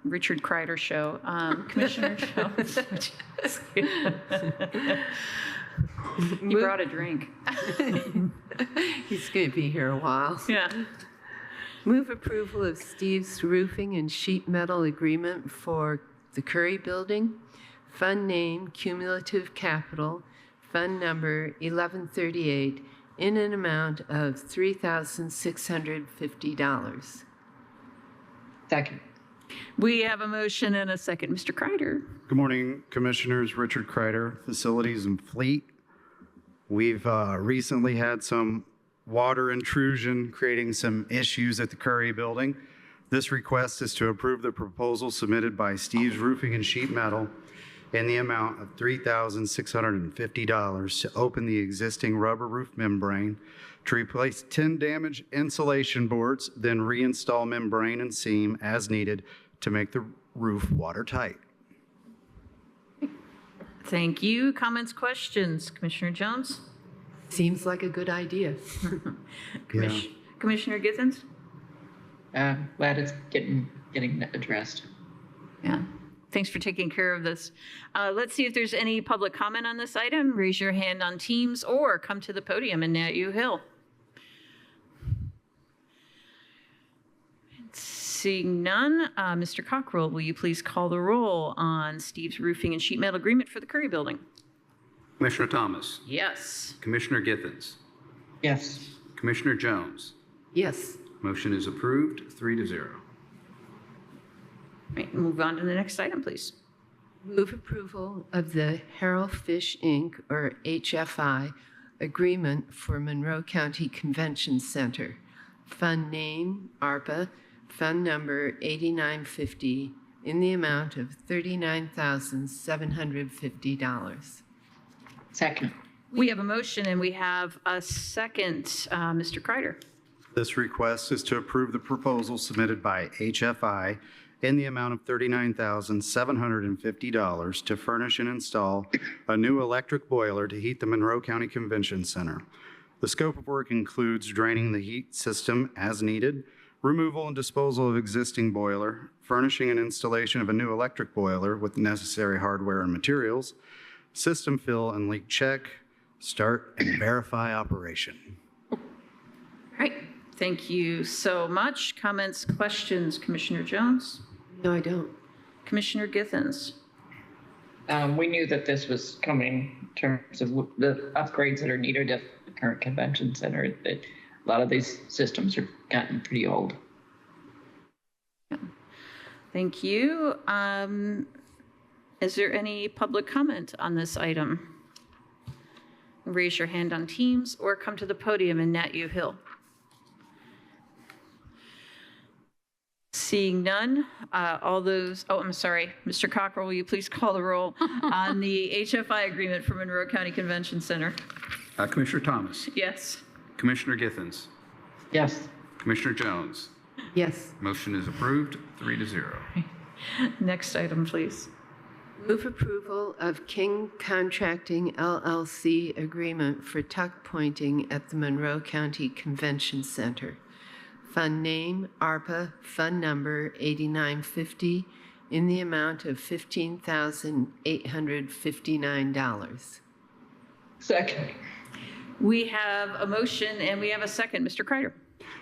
Richard Kreider show. Commissioner Jones. He brought a drink. He's going to be here a while. Yeah. Move approval of Steve's roofing and sheet metal agreement for the Curry Building. Fund name, Cumulative Capital, Fund number 1138, in an amount of $3,650. Second. We have a motion and a second. Mr. Kreider. Good morning, Commissioners. Richard Kreider, Facilities and Fleet. We've recently had some water intrusion creating some issues at the Curry Building. This request is to approve the proposal submitted by Steve's Roofing and Sheet Metal in the amount of $3,650 to open the existing rubber roof membrane, to replace 10 damaged insulation boards, then reinstall membrane and seam as needed to make the roof watertight. Thank you. Comments, questions? Commissioner Jones? Seems like a good idea. Commissioner Githens? Glad it's getting addressed. Yeah. Thanks for taking care of this. Let's see if there's any public comment on this item. Raise your hand on Teams or come to the podium in Nat U Hill. Seeing none, Mr. Cockrell, will you please call the roll on Steve's roofing and sheet metal agreement for the Curry Building? Commissioner Thomas, Yes. Commissioner Githens, Yes. Commissioner Jones. Yes. Motion is approved, 3-0. Right, move on to the next item, please. Move approval of the Harrell Fish Inc., or HFI, agreement for Monroe County Convention Center. Fund name, ARPA, fund number 8950, in the amount of $39,750. Second. We have a motion and we have a second. Mr. Kreider. This request is to approve the proposal submitted by HFI in the amount of $39,750 to furnish and install a new electric boiler to heat the Monroe County Convention Center. The scope of work includes draining the heat system as needed, removal and disposal of existing boiler, furnishing and installation of a new electric boiler with necessary hardware and materials, system fill and leak check, start and verify operation. All right, thank you so much. Comments, questions, Commissioner Jones? No, I don't. Commissioner Githens? We knew that this was coming in terms of the upgrades that are needed at the current convention center. That a lot of these systems are gotten pretty old. Thank you. Is there any public comment on this item? Raise your hand on Teams or come to the podium in Nat U Hill. Seeing none, I'm sorry. Mr. Cockrell, will you please call the roll on the HFI agreement for Monroe County Convention Center? Commissioner Thomas, Yes. Commissioner Githens, Yes. Commissioner Jones. Yes. Motion is approved, 3-0. Next item, please. Move approval of King Contracting LLC agreement for tuck pointing at the Monroe County Convention Center. Fund name, ARPA, fund number 8950, in the amount of $15,859. Second. We have a motion and we have a second. Mr. Kreider.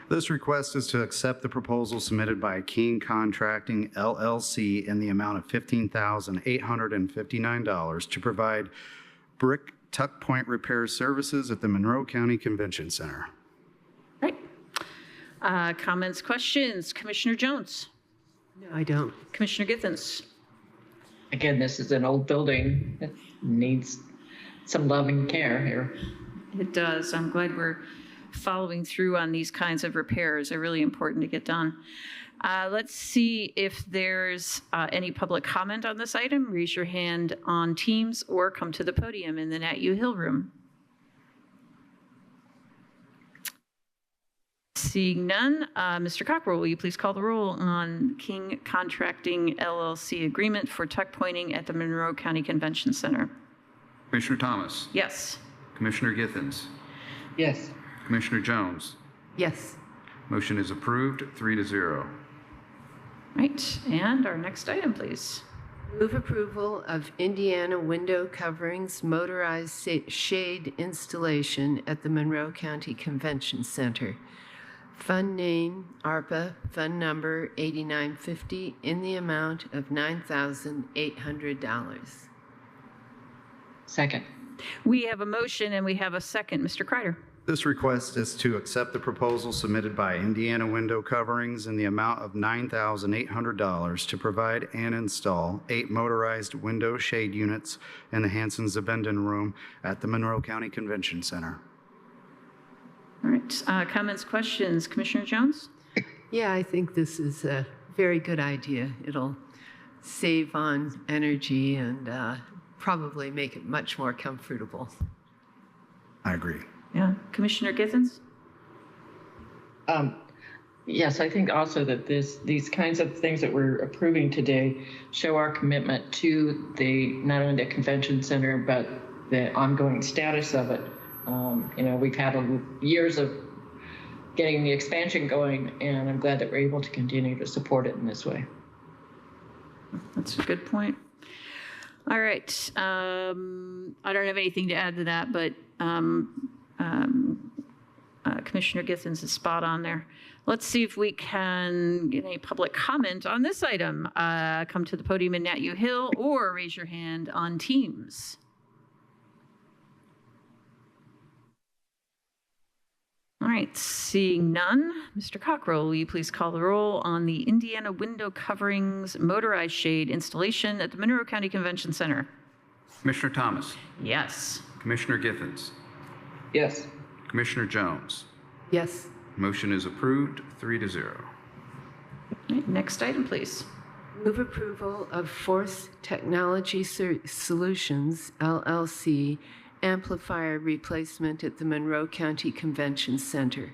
This request is to accept the proposal submitted by Keene Contracting LLC in the amount of $15,859 to provide brick tuck point repair services at the Monroe County Convention Center. Right. Comments, questions? Commissioner Jones? No, I don't. Commissioner Githens? Again, this is an old building that needs some loving care here. It does. I'm glad we're following through on these kinds of repairs. They're really important to get done. Let's see if there's any public comment on this item. Raise your hand on Teams or come to the podium in the Nat U Hill room. Seeing none, Mr. Cockrell, will you please call the roll on King Contracting LLC agreement for tuck pointing at the Monroe County Convention Center? Commissioner Thomas, Yes. Commissioner Githens, Yes. Commissioner Jones. Yes. Motion is approved, 3-0. Right, and our next item, please. Move approval of Indiana window coverings motorized shade installation at the Monroe County Convention Center. Fund name, ARPA, fund number 8950, in the amount of $9,800. Second. We have a motion and we have a second. Mr. Kreider. This request is to accept the proposal submitted by Indiana Window Coverings in the amount of $9,800 to provide and install 8 motorized window shade units in the Hanson-Zabenden room at the Monroe County Convention Center. All right, comments, questions? Commissioner Jones? Yeah, I think this is a very good idea. It'll save on energy and probably make it much more comfortable. I agree. Yeah, Commissioner Githens? Yes, I think also that these kinds of things that we're approving today show our commitment to not only the convention center, but the ongoing status of it. We've had years of getting the expansion going, and I'm glad that we're able to continue to support it in this way. That's a good point. All right. I don't have anything to add to that, but Commissioner Githens is spot on there. Let's see if we can get any public comment on this item. Come to the podium in Nat U Hill or raise your hand on Teams. All right, seeing none, Mr. Cockrell, will you please call the roll on the Indiana window coverings motorized shade installation at the Monroe County Convention Center? Commissioner Thomas, Yes. Commissioner Githens, Yes. Commissioner Jones. Yes. Motion is approved, 3-0. All right, next item, please. Move approval of Force Technology Solutions, LLC, amplifier replacement at the Monroe County Convention Center.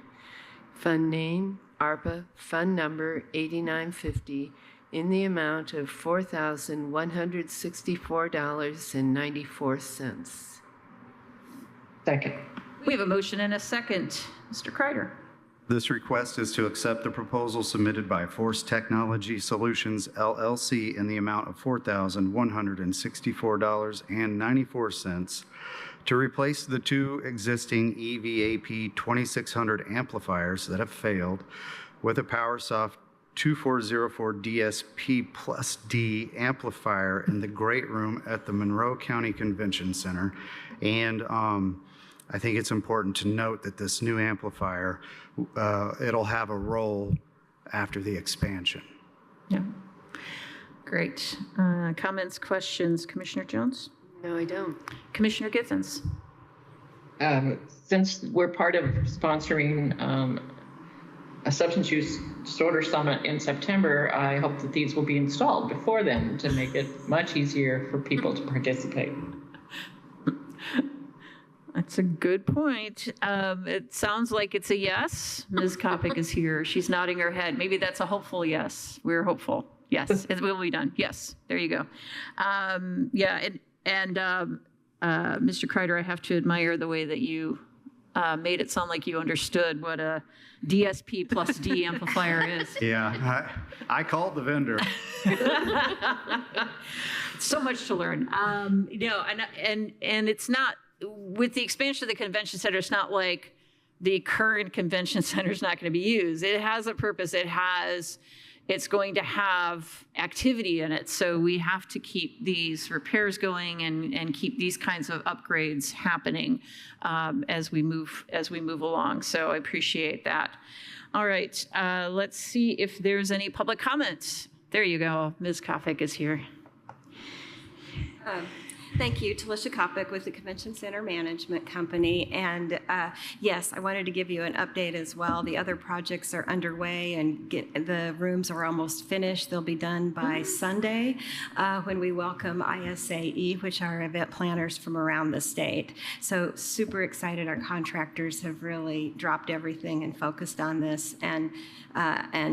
Fund name, ARPA, fund number 8950, in the amount of $4,164.94. Second. We have a motion and a second. Mr. Kreider. This request is to accept the proposal submitted by Force Technology Solutions, LLC, in the amount of $4,164.94 to replace the 2 existing EVAP 2600 amplifiers that have failed with a PowerSoft 2404 DSP Plus D amplifier in the Great Room at the Monroe County Convention Center. And I think it's important to note that this new amplifier, it'll have a role after the expansion. Yeah. Great. Comments, questions, Commissioner Jones? No, I don't. Commissioner Githens? Since we're part of sponsoring a substance use disorder summit in September, I hope that these will be installed before then to make it much easier for people to participate. That's a good point. It sounds like it's a yes. Ms. Kopic is here. She's nodding her head. Maybe that's a hopeful yes. We're hopeful. Yes, it will be done. Yes, there you go. Yeah, and Mr. Kreider, I have to admire the way that you made it sound like you understood what a DSP plus D amplifier is. Yeah, I called the vendor. So much to learn. And it's not, with the expansion of the convention center, it's not like the current convention center is not going to be used. It has a purpose. It's going to have activity in it. So we have to keep these repairs going and keep these kinds of upgrades happening as we move along. So I appreciate that. All right, let's see if there's any public comments. There you go. Ms. Kopic is here. Thank you, Talisha Kopic with the Convention Center Management Company. And yes, I wanted to give you an update as well. The other projects are underway and the rooms are almost finished. They'll be done by Sunday when we welcome ISAE, which are event planners from around the state. So super excited. Our contractors have really dropped everything and focused on this. And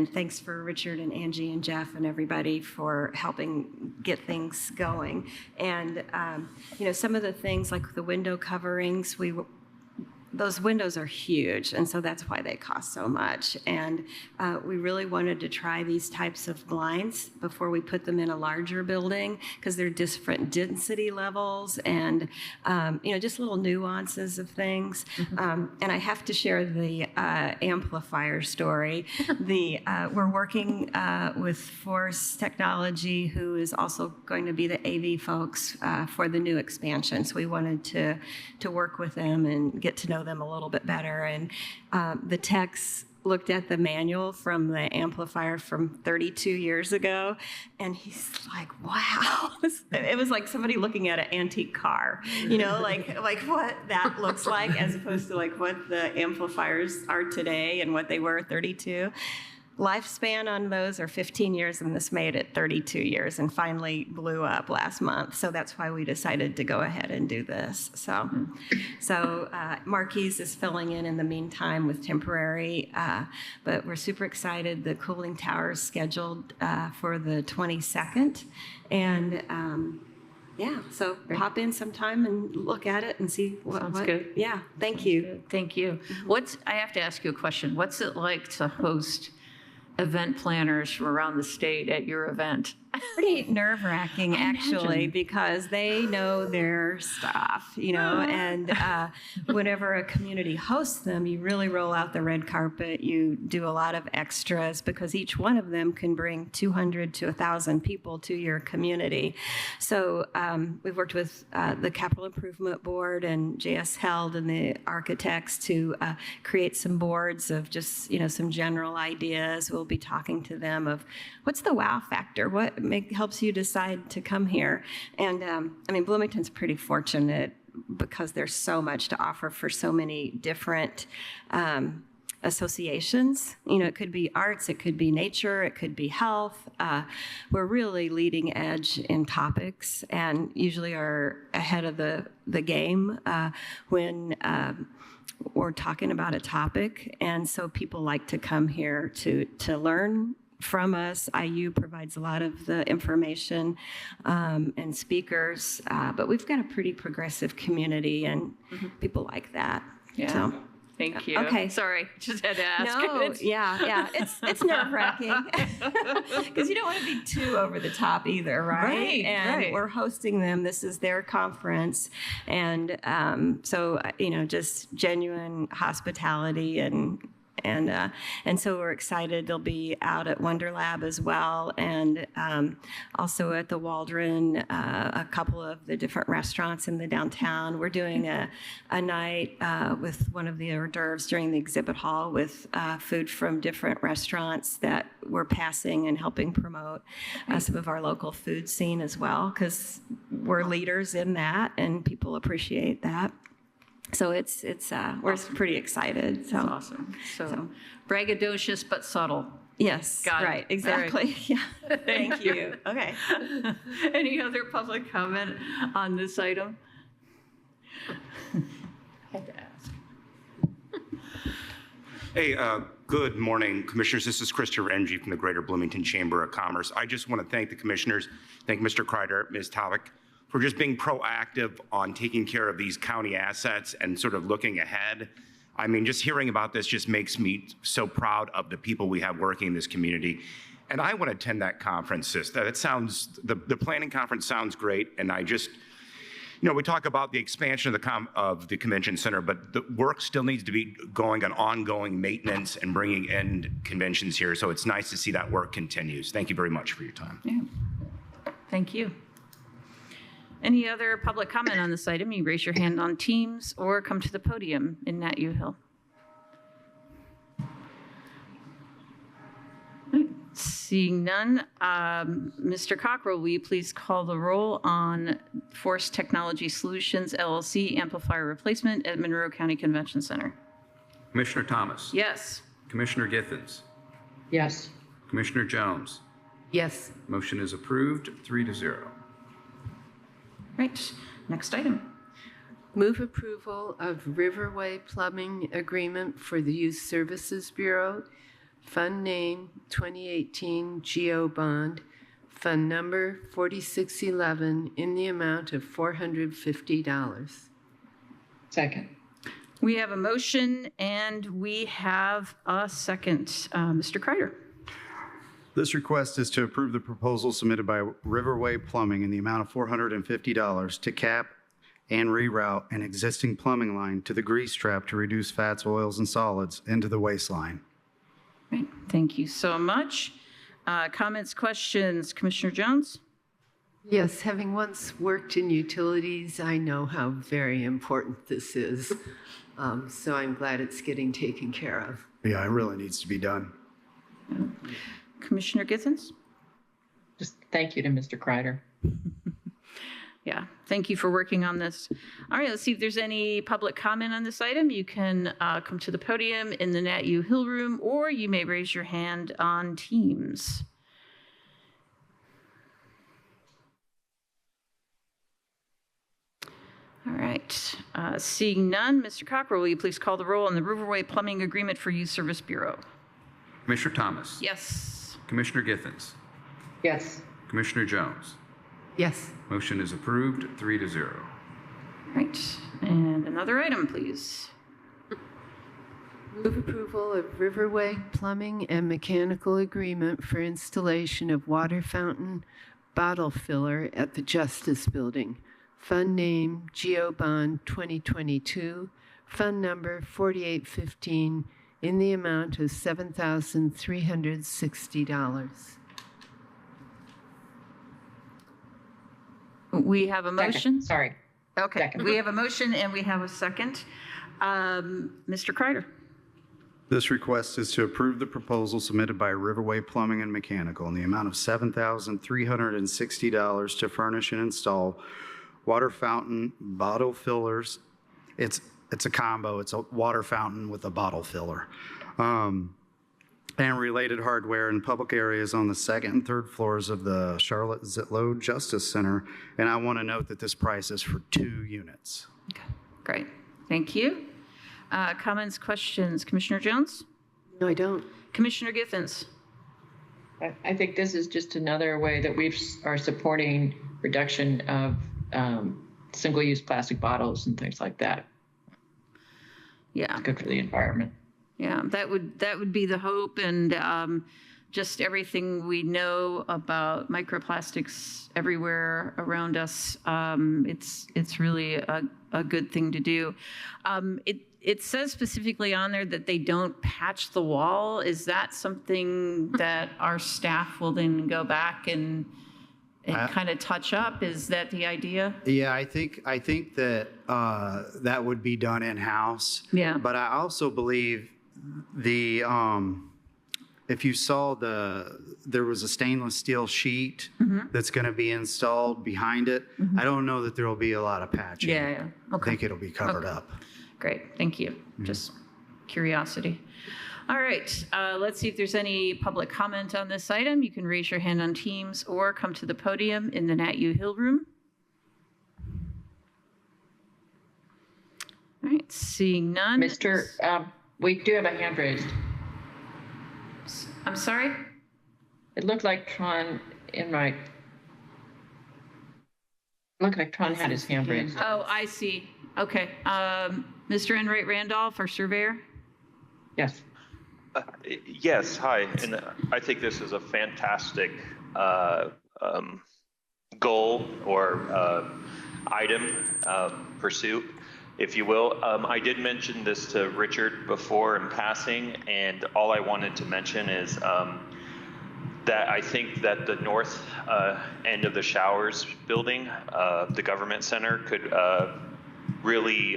thanks for Richard and Angie and Jeff and everybody for helping get things going. And some of the things like the window coverings, those windows are huge, and so that's why they cost so much. And we really wanted to try these types of blinds before we put them in a larger building because they're different density levels and, just little nuances of things. And I have to share the amplifier story. We're working with Force Technology, who is also going to be the AV folks for the new expansion. So we wanted to work with them and get to know them a little bit better. And the techs looked at the manual from the amplifier from 32 years ago, and he's like, wow. It was like somebody looking at an antique car, like what that looks like as opposed to like what the amplifiers are today and what they were 32. Lifespan on those are 15 years, and this made it 32 years and finally blew up last month. So that's why we decided to go ahead and do this. So Marquise is filling in the meantime with temporary, but we're super excited. The cooling tower is scheduled for the 22nd. And so pop in sometime and look at it and see what. Sounds good. Yeah, thank you. Thank you. I have to ask you a question. What's it like to host event planners from around the state at your event? pretty nerve-wracking, actually, imagine. because they know their stuff, and whenever a community hosts them, you really roll out the red carpet. You do a lot of extras because each one of them can bring 200 to 1,000 people to your community. So we've worked with the Capital Improvement Board and JS Held and the architects to create some boards of just, some general ideas. We'll be talking to them of what's the wow factor? What helps you decide to come here? And Bloomington's pretty fortunate because there's so much to offer for so many different associations. It could be arts, it could be nature, it could be health. We're really leading edge in topics and usually are ahead of the game when we're talking about a topic. And so people like to come here to learn from us. IU provides a lot of the information and speakers, but we've got a pretty progressive community and people like that. Yeah. So, thank you. Okay. Sorry, just had to ask. no, yeah, it's nerve-wracking because you don't want to be too over the top either, right? Right, And right. we're hosting them. This is their conference, and so just genuine hospitality and so we're excited. They'll be out at Wonder Lab as well, and also at the Waldron, a couple of the different restaurants in the downtown. We're doing a night with one of the hors d'oeuvres during the exhibit hall with food from different restaurants that we're passing and helping promote some of our local food scene as well, because we're leaders in that and people appreciate that. So we're pretty excited. So That's awesome. So braggadocious but subtle. yes, Got it. right, exactly. Yeah. Thank you. Okay. Any other public comment on this item? Had to ask. Hey, good morning, Commissioners. This is Christopher Engie from the Greater Bloomington Chamber of Commerce. I just want to thank the Commissioners, thank Mr. Kreider, Ms. Talvik, for just being proactive on taking care of these county assets and sort of looking ahead. Just hearing about this just makes me so proud of the people we have working in this community. And I want to attend that conference, sis. That sounds, the planning conference sounds great. And I just, we talk about the expansion of the convention center, but the work still needs to be going on ongoing maintenance and bringing in conventions here. So it's nice to see that work continues. Thank you very much for your time. Yeah. Thank you. Any other public comment on this item? You raise your hand on Teams or come to the podium in Nat U Hill. Seeing none, Mr. Cockrell, will you please call the roll on Force Technology Solutions LLC amplifier replacement at Monroe County Convention Center? Commissioner Thomas. Yes. Commissioner Githens. Yes. Commissioner Jones. Yes. Motion is approved, 3-0. Right. Next item. Move approval of Riverway Plumbing Agreement for the Youth Services Bureau, Fund Name 2018 GEO Bond, Fund Number 4611, in the amount of $450. Second. We have a motion and we have a second. Mr. Kreider. This request is to approve the proposal submitted by Riverway Plumbing in the amount of $450 to cap and reroute an existing plumbing line to the grease trap to reduce fats, oils, and solids into the waste line. Right. Thank you so much. Comments, questions? Commissioner Jones? Yes, having once worked in utilities, I know how very important this is. So I'm glad it's getting taken care of. Yeah, it really needs to be done. Commissioner Githens? Just thank you to Mr. Kreider. Yeah, thank you for working on this. All right, let's see if there's any public comment on this item. You can come to the podium in the Nat U Hill room, or you may raise your hand on Teams. All right, seeing none, Mr. Cockrell, will you please call the roll on the Riverway Plumbing Agreement for Youth Service Bureau? Commissioner Thomas. Yes. Commissioner Githens. Yes. Commissioner Jones. Yes. Motion is approved, 3-0. Right, and another item, please. Move approval of Riverway Plumbing and Mechanical Agreement for installation of water fountain bottle filler at the Justice Building. Fund name GeoBond 2022. Fund number 4815 in the amount of $7,360. We have a motion. Sorry. Okay, Second. we have a motion and we have a second. Mr. Kreider. This request is to approve the proposal submitted by Riverway Plumbing and Mechanical in the amount of $7,360 to furnish and install water fountain bottle fillers. It's a combo. It's a water fountain with a bottle filler. And related hardware in public areas on the second and third floors of the Charlotte Zitlow Justice Center. And I want to note that this price is for 2 units. Okay, great. Thank you. Comments, questions? Commissioner Jones? No, I don't. Commissioner Githens? I think this is just another way that we are supporting reduction of single-use plastic bottles and things like that. Yeah. It's good for the environment. Yeah, that would be the hope, and just everything we know about microplastics everywhere around us. It's really a good thing to do. It says specifically on there that they don't patch the wall. Is that something that our staff will then go back and kind of touch up? Is that the idea? Yeah, I think that that would be done in-house. Yeah. But I also believe if you saw there was a stainless steel sheet that's going to be installed behind it. I don't know that there will be a lot of patching. Yeah. Okay. I think it'll be covered up. Great, thank you. Just curiosity. All right, let's see if there's any public comment on this item. You can raise your hand on Teams or come to the podium in the Nat U Hill room. All right, seeing none. We do have a hand raised. I'm sorry? It looked like Tron had his hand raised. Oh, I see. Okay. Mr. Enright Randolph, our surveyor? Yes. Yes, hi. And I think this is a fantastic goal or item, pursuit, if you will. I did mention this to Richard before in passing, and all I wanted to mention is that I think that the north end of the Showers building, the government center, could really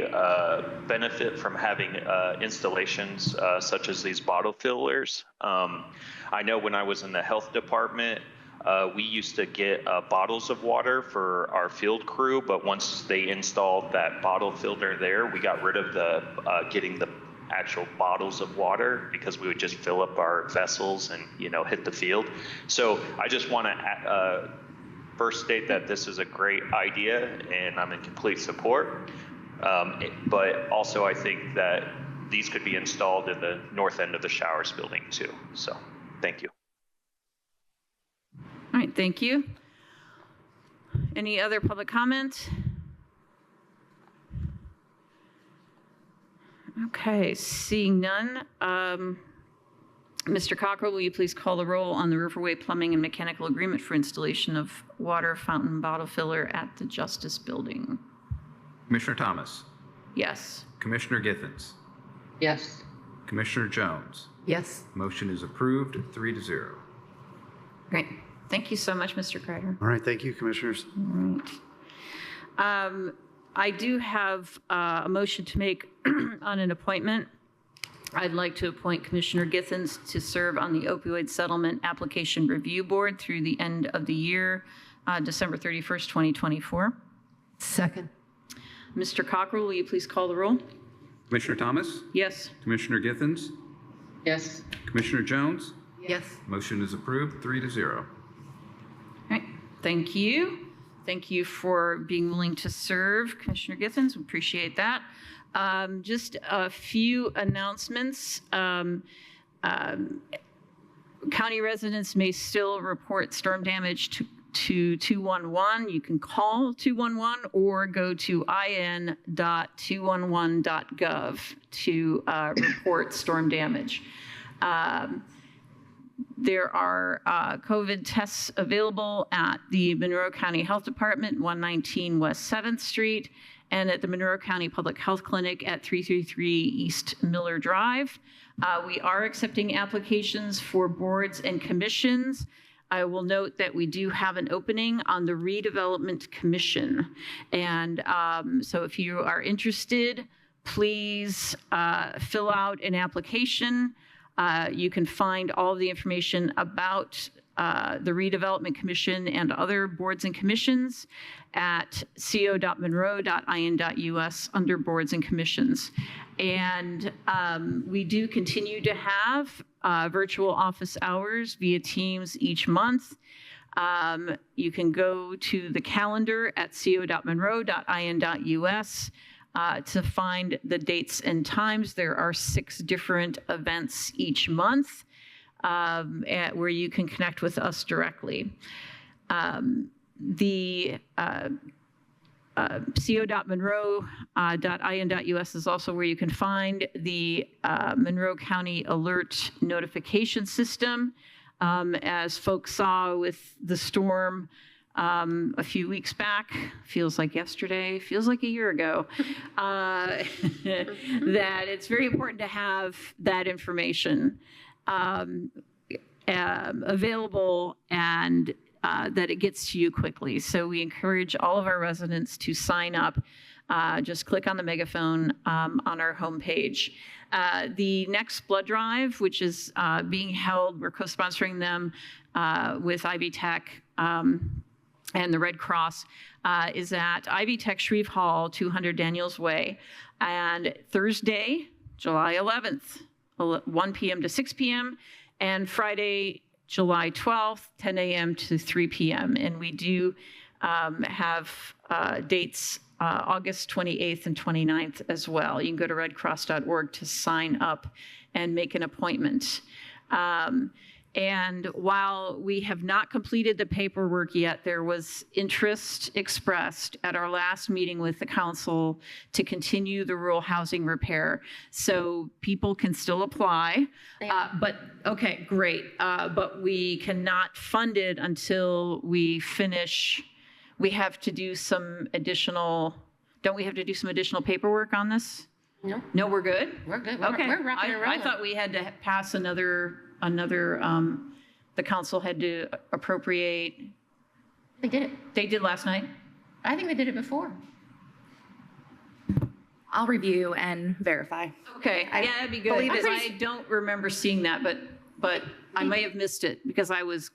benefit from having installations such as these bottle fillers. I know when I was in the health department, we used to get bottles of water for our field crew, but once they installed that bottle filler there, we got rid of the getting the actual bottles of water because we would just fill up our vessels and hit the field. So I just want to first state that this is a great idea and I'm in complete support. But also I think that these could be installed in the north end of the Showers building too. So thank you. All right, thank you. Any other public comment? Okay, seeing none. Mr. Cockrell, will you please call the roll on the Riverway Plumbing and Mechanical Agreement for installation of water fountain bottle filler at the Justice Building? Commissioner Thomas. Yes. Commissioner Githens. Yes. Commissioner Jones. Yes. Motion is approved, 3-0. Great. Thank you so much, Mr. Kreider. All right, thank you, commissioners. All right. I do have a motion to make on an appointment. I'd like to appoint Commissioner Githens to serve on the Opioid Settlement Application Review Board through the end of the year, December 31st, 2024. Second. Mr. Cockrell, will you please call the roll? Commissioner Thomas. Yes. Commissioner Githens. Yes. Commissioner Jones. Yes. Motion is approved, 3-0. All right. Thank you. Thank you for being willing to serve, Commissioner Githens. We appreciate that. Just a few announcements. County residents may still report storm damage to 211. You can call 211 or go to in.211.gov to report storm damage. There are COVID tests available at the Monroe County Health Department, 119 West 7th Street, and at the Monroe County Public Health Clinic at 333 East Miller Drive. We are accepting applications for boards and commissions. I will note that we do have an opening on the Redevelopment Commission. And so if you are interested, please fill out an application. You can find all the information about the Redevelopment Commission and other boards and commissions at co.monroe.in.us under boards and commissions. And we do continue to have virtual office hours via Teams each month. You can go to the calendar at co.monroe.in.us to find the dates and times. There are 6 different events each month where you can connect with us directly. The co.monroe.in.us is also where you can find the Monroe County Alert Notification System. As folks saw with the storm a few weeks back, feels like yesterday, feels like a year ago, that it's very important to have that information available and that it gets to you quickly. So we encourage all of our residents to sign up. Just click on the megaphone on our homepage. The next blood drive, which is being held, we're co-sponsoring them with Ivy Tech and the Red Cross, is at Ivy Tech Shreve Hall, 200 Daniels Way. And Thursday, July 11th, 1 p.m. to 6 p.m. and Friday, July 12th, 10 a.m. to 3 p.m. And we do have dates August 28th and 29th as well. You can go to redcross.org to sign up and make an appointment. And while we have not completed the paperwork yet, there was interest expressed at our last meeting with the council to continue the rural housing repair. So people can still apply, but okay, great. But we cannot fund it until we finish. We have to do some additional, don't we have to do some additional paperwork on this? No. No, we're good? We're good. Okay. We're rocking and rolling. I thought we had to pass another, the council had to appropriate. They did it. They did last night? I think they did it before. I'll review and verify. Okay, yeah, that'd be good. Because I don't remember seeing that, but I may have missed it because I was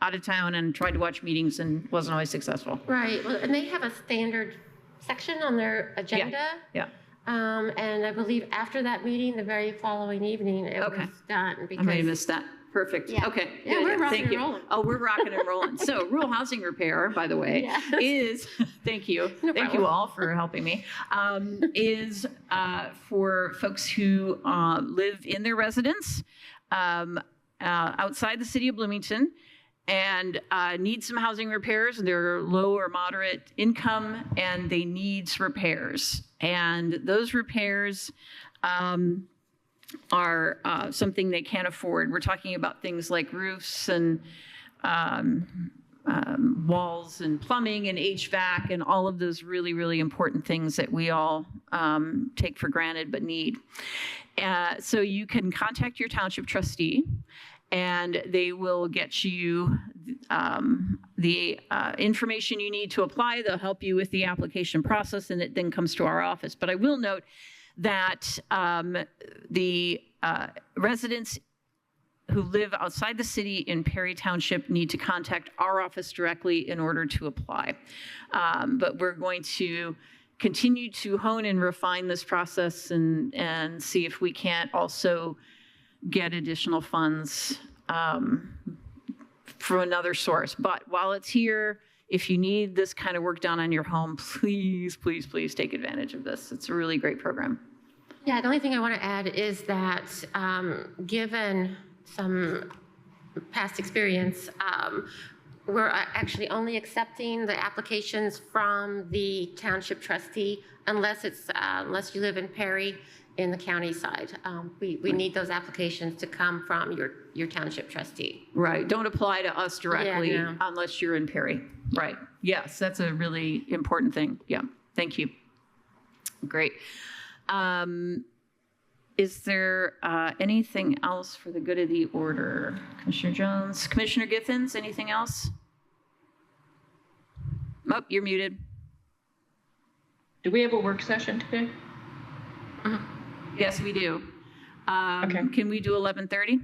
out of town and tried to watch meetings and wasn't always successful. Right. Well, and they have a standard section on their agenda. Yeah. And I believe after that meeting, the very following evening, it was done. Because I may have missed that. Perfect. Yeah. Okay. Yeah, we're rocking Thank you. and rolling. Oh, we're rocking and rolling. So rural housing repair, by the way, is, thank you. No Thank problem. you all for helping me, is for folks who live in their residence outside the city of Bloomington and need some housing repairs. They're low or moderate income and they need repairs. And those repairs are something they can't afford. We're talking about things like roofs and walls and plumbing and HVAC and all of those really, really important things that we all take for granted but need. So you can contact your township trustee and they will get you the information you need to apply. They'll help you with the application process and it then comes to our office. But I will note that the residents who live outside the city in Perry Township need to contact our office directly in order to apply. But we're going to continue to hone and refine this process and see if we can't also get additional funds from another source. But while it's here, if you need this kind of work done on your home, please, please, please take advantage of this. It's a really great program. Yeah, the only thing I want to add is that given some past experience, We're actually only accepting the applications from the township trustee unless you live in Perry in the county side. We need those applications to come from your township trustee. Right. Don't apply to us directly Yeah, no. unless you're in Perry. Right. Yes, that's a really important thing. Yeah. Thank you. Great. Is there anything else for the good of the order? Commissioner Jones, Commissioner Githens, anything else? Oh, you're muted. Do we have a work session today? Yes, we do. Okay. Can we do 11:30?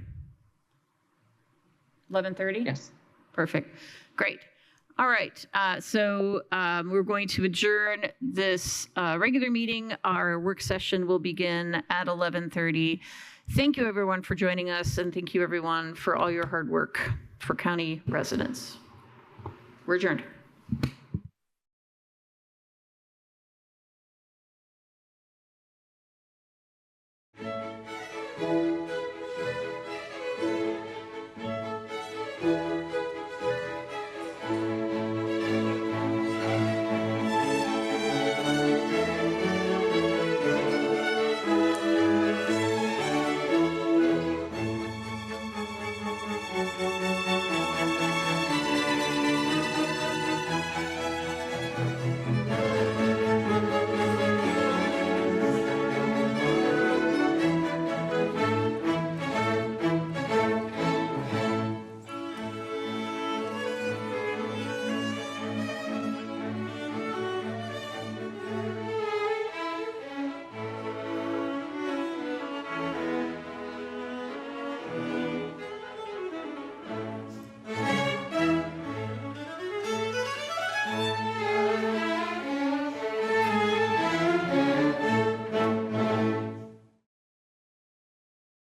11:30? Yes. Perfect. Great. All right. So we're going to adjourn this regular meeting. Our work session will begin at 11:30. Thank you, everyone, for joining us, and thank you, everyone, for all your hard work for county residents. We're adjourned.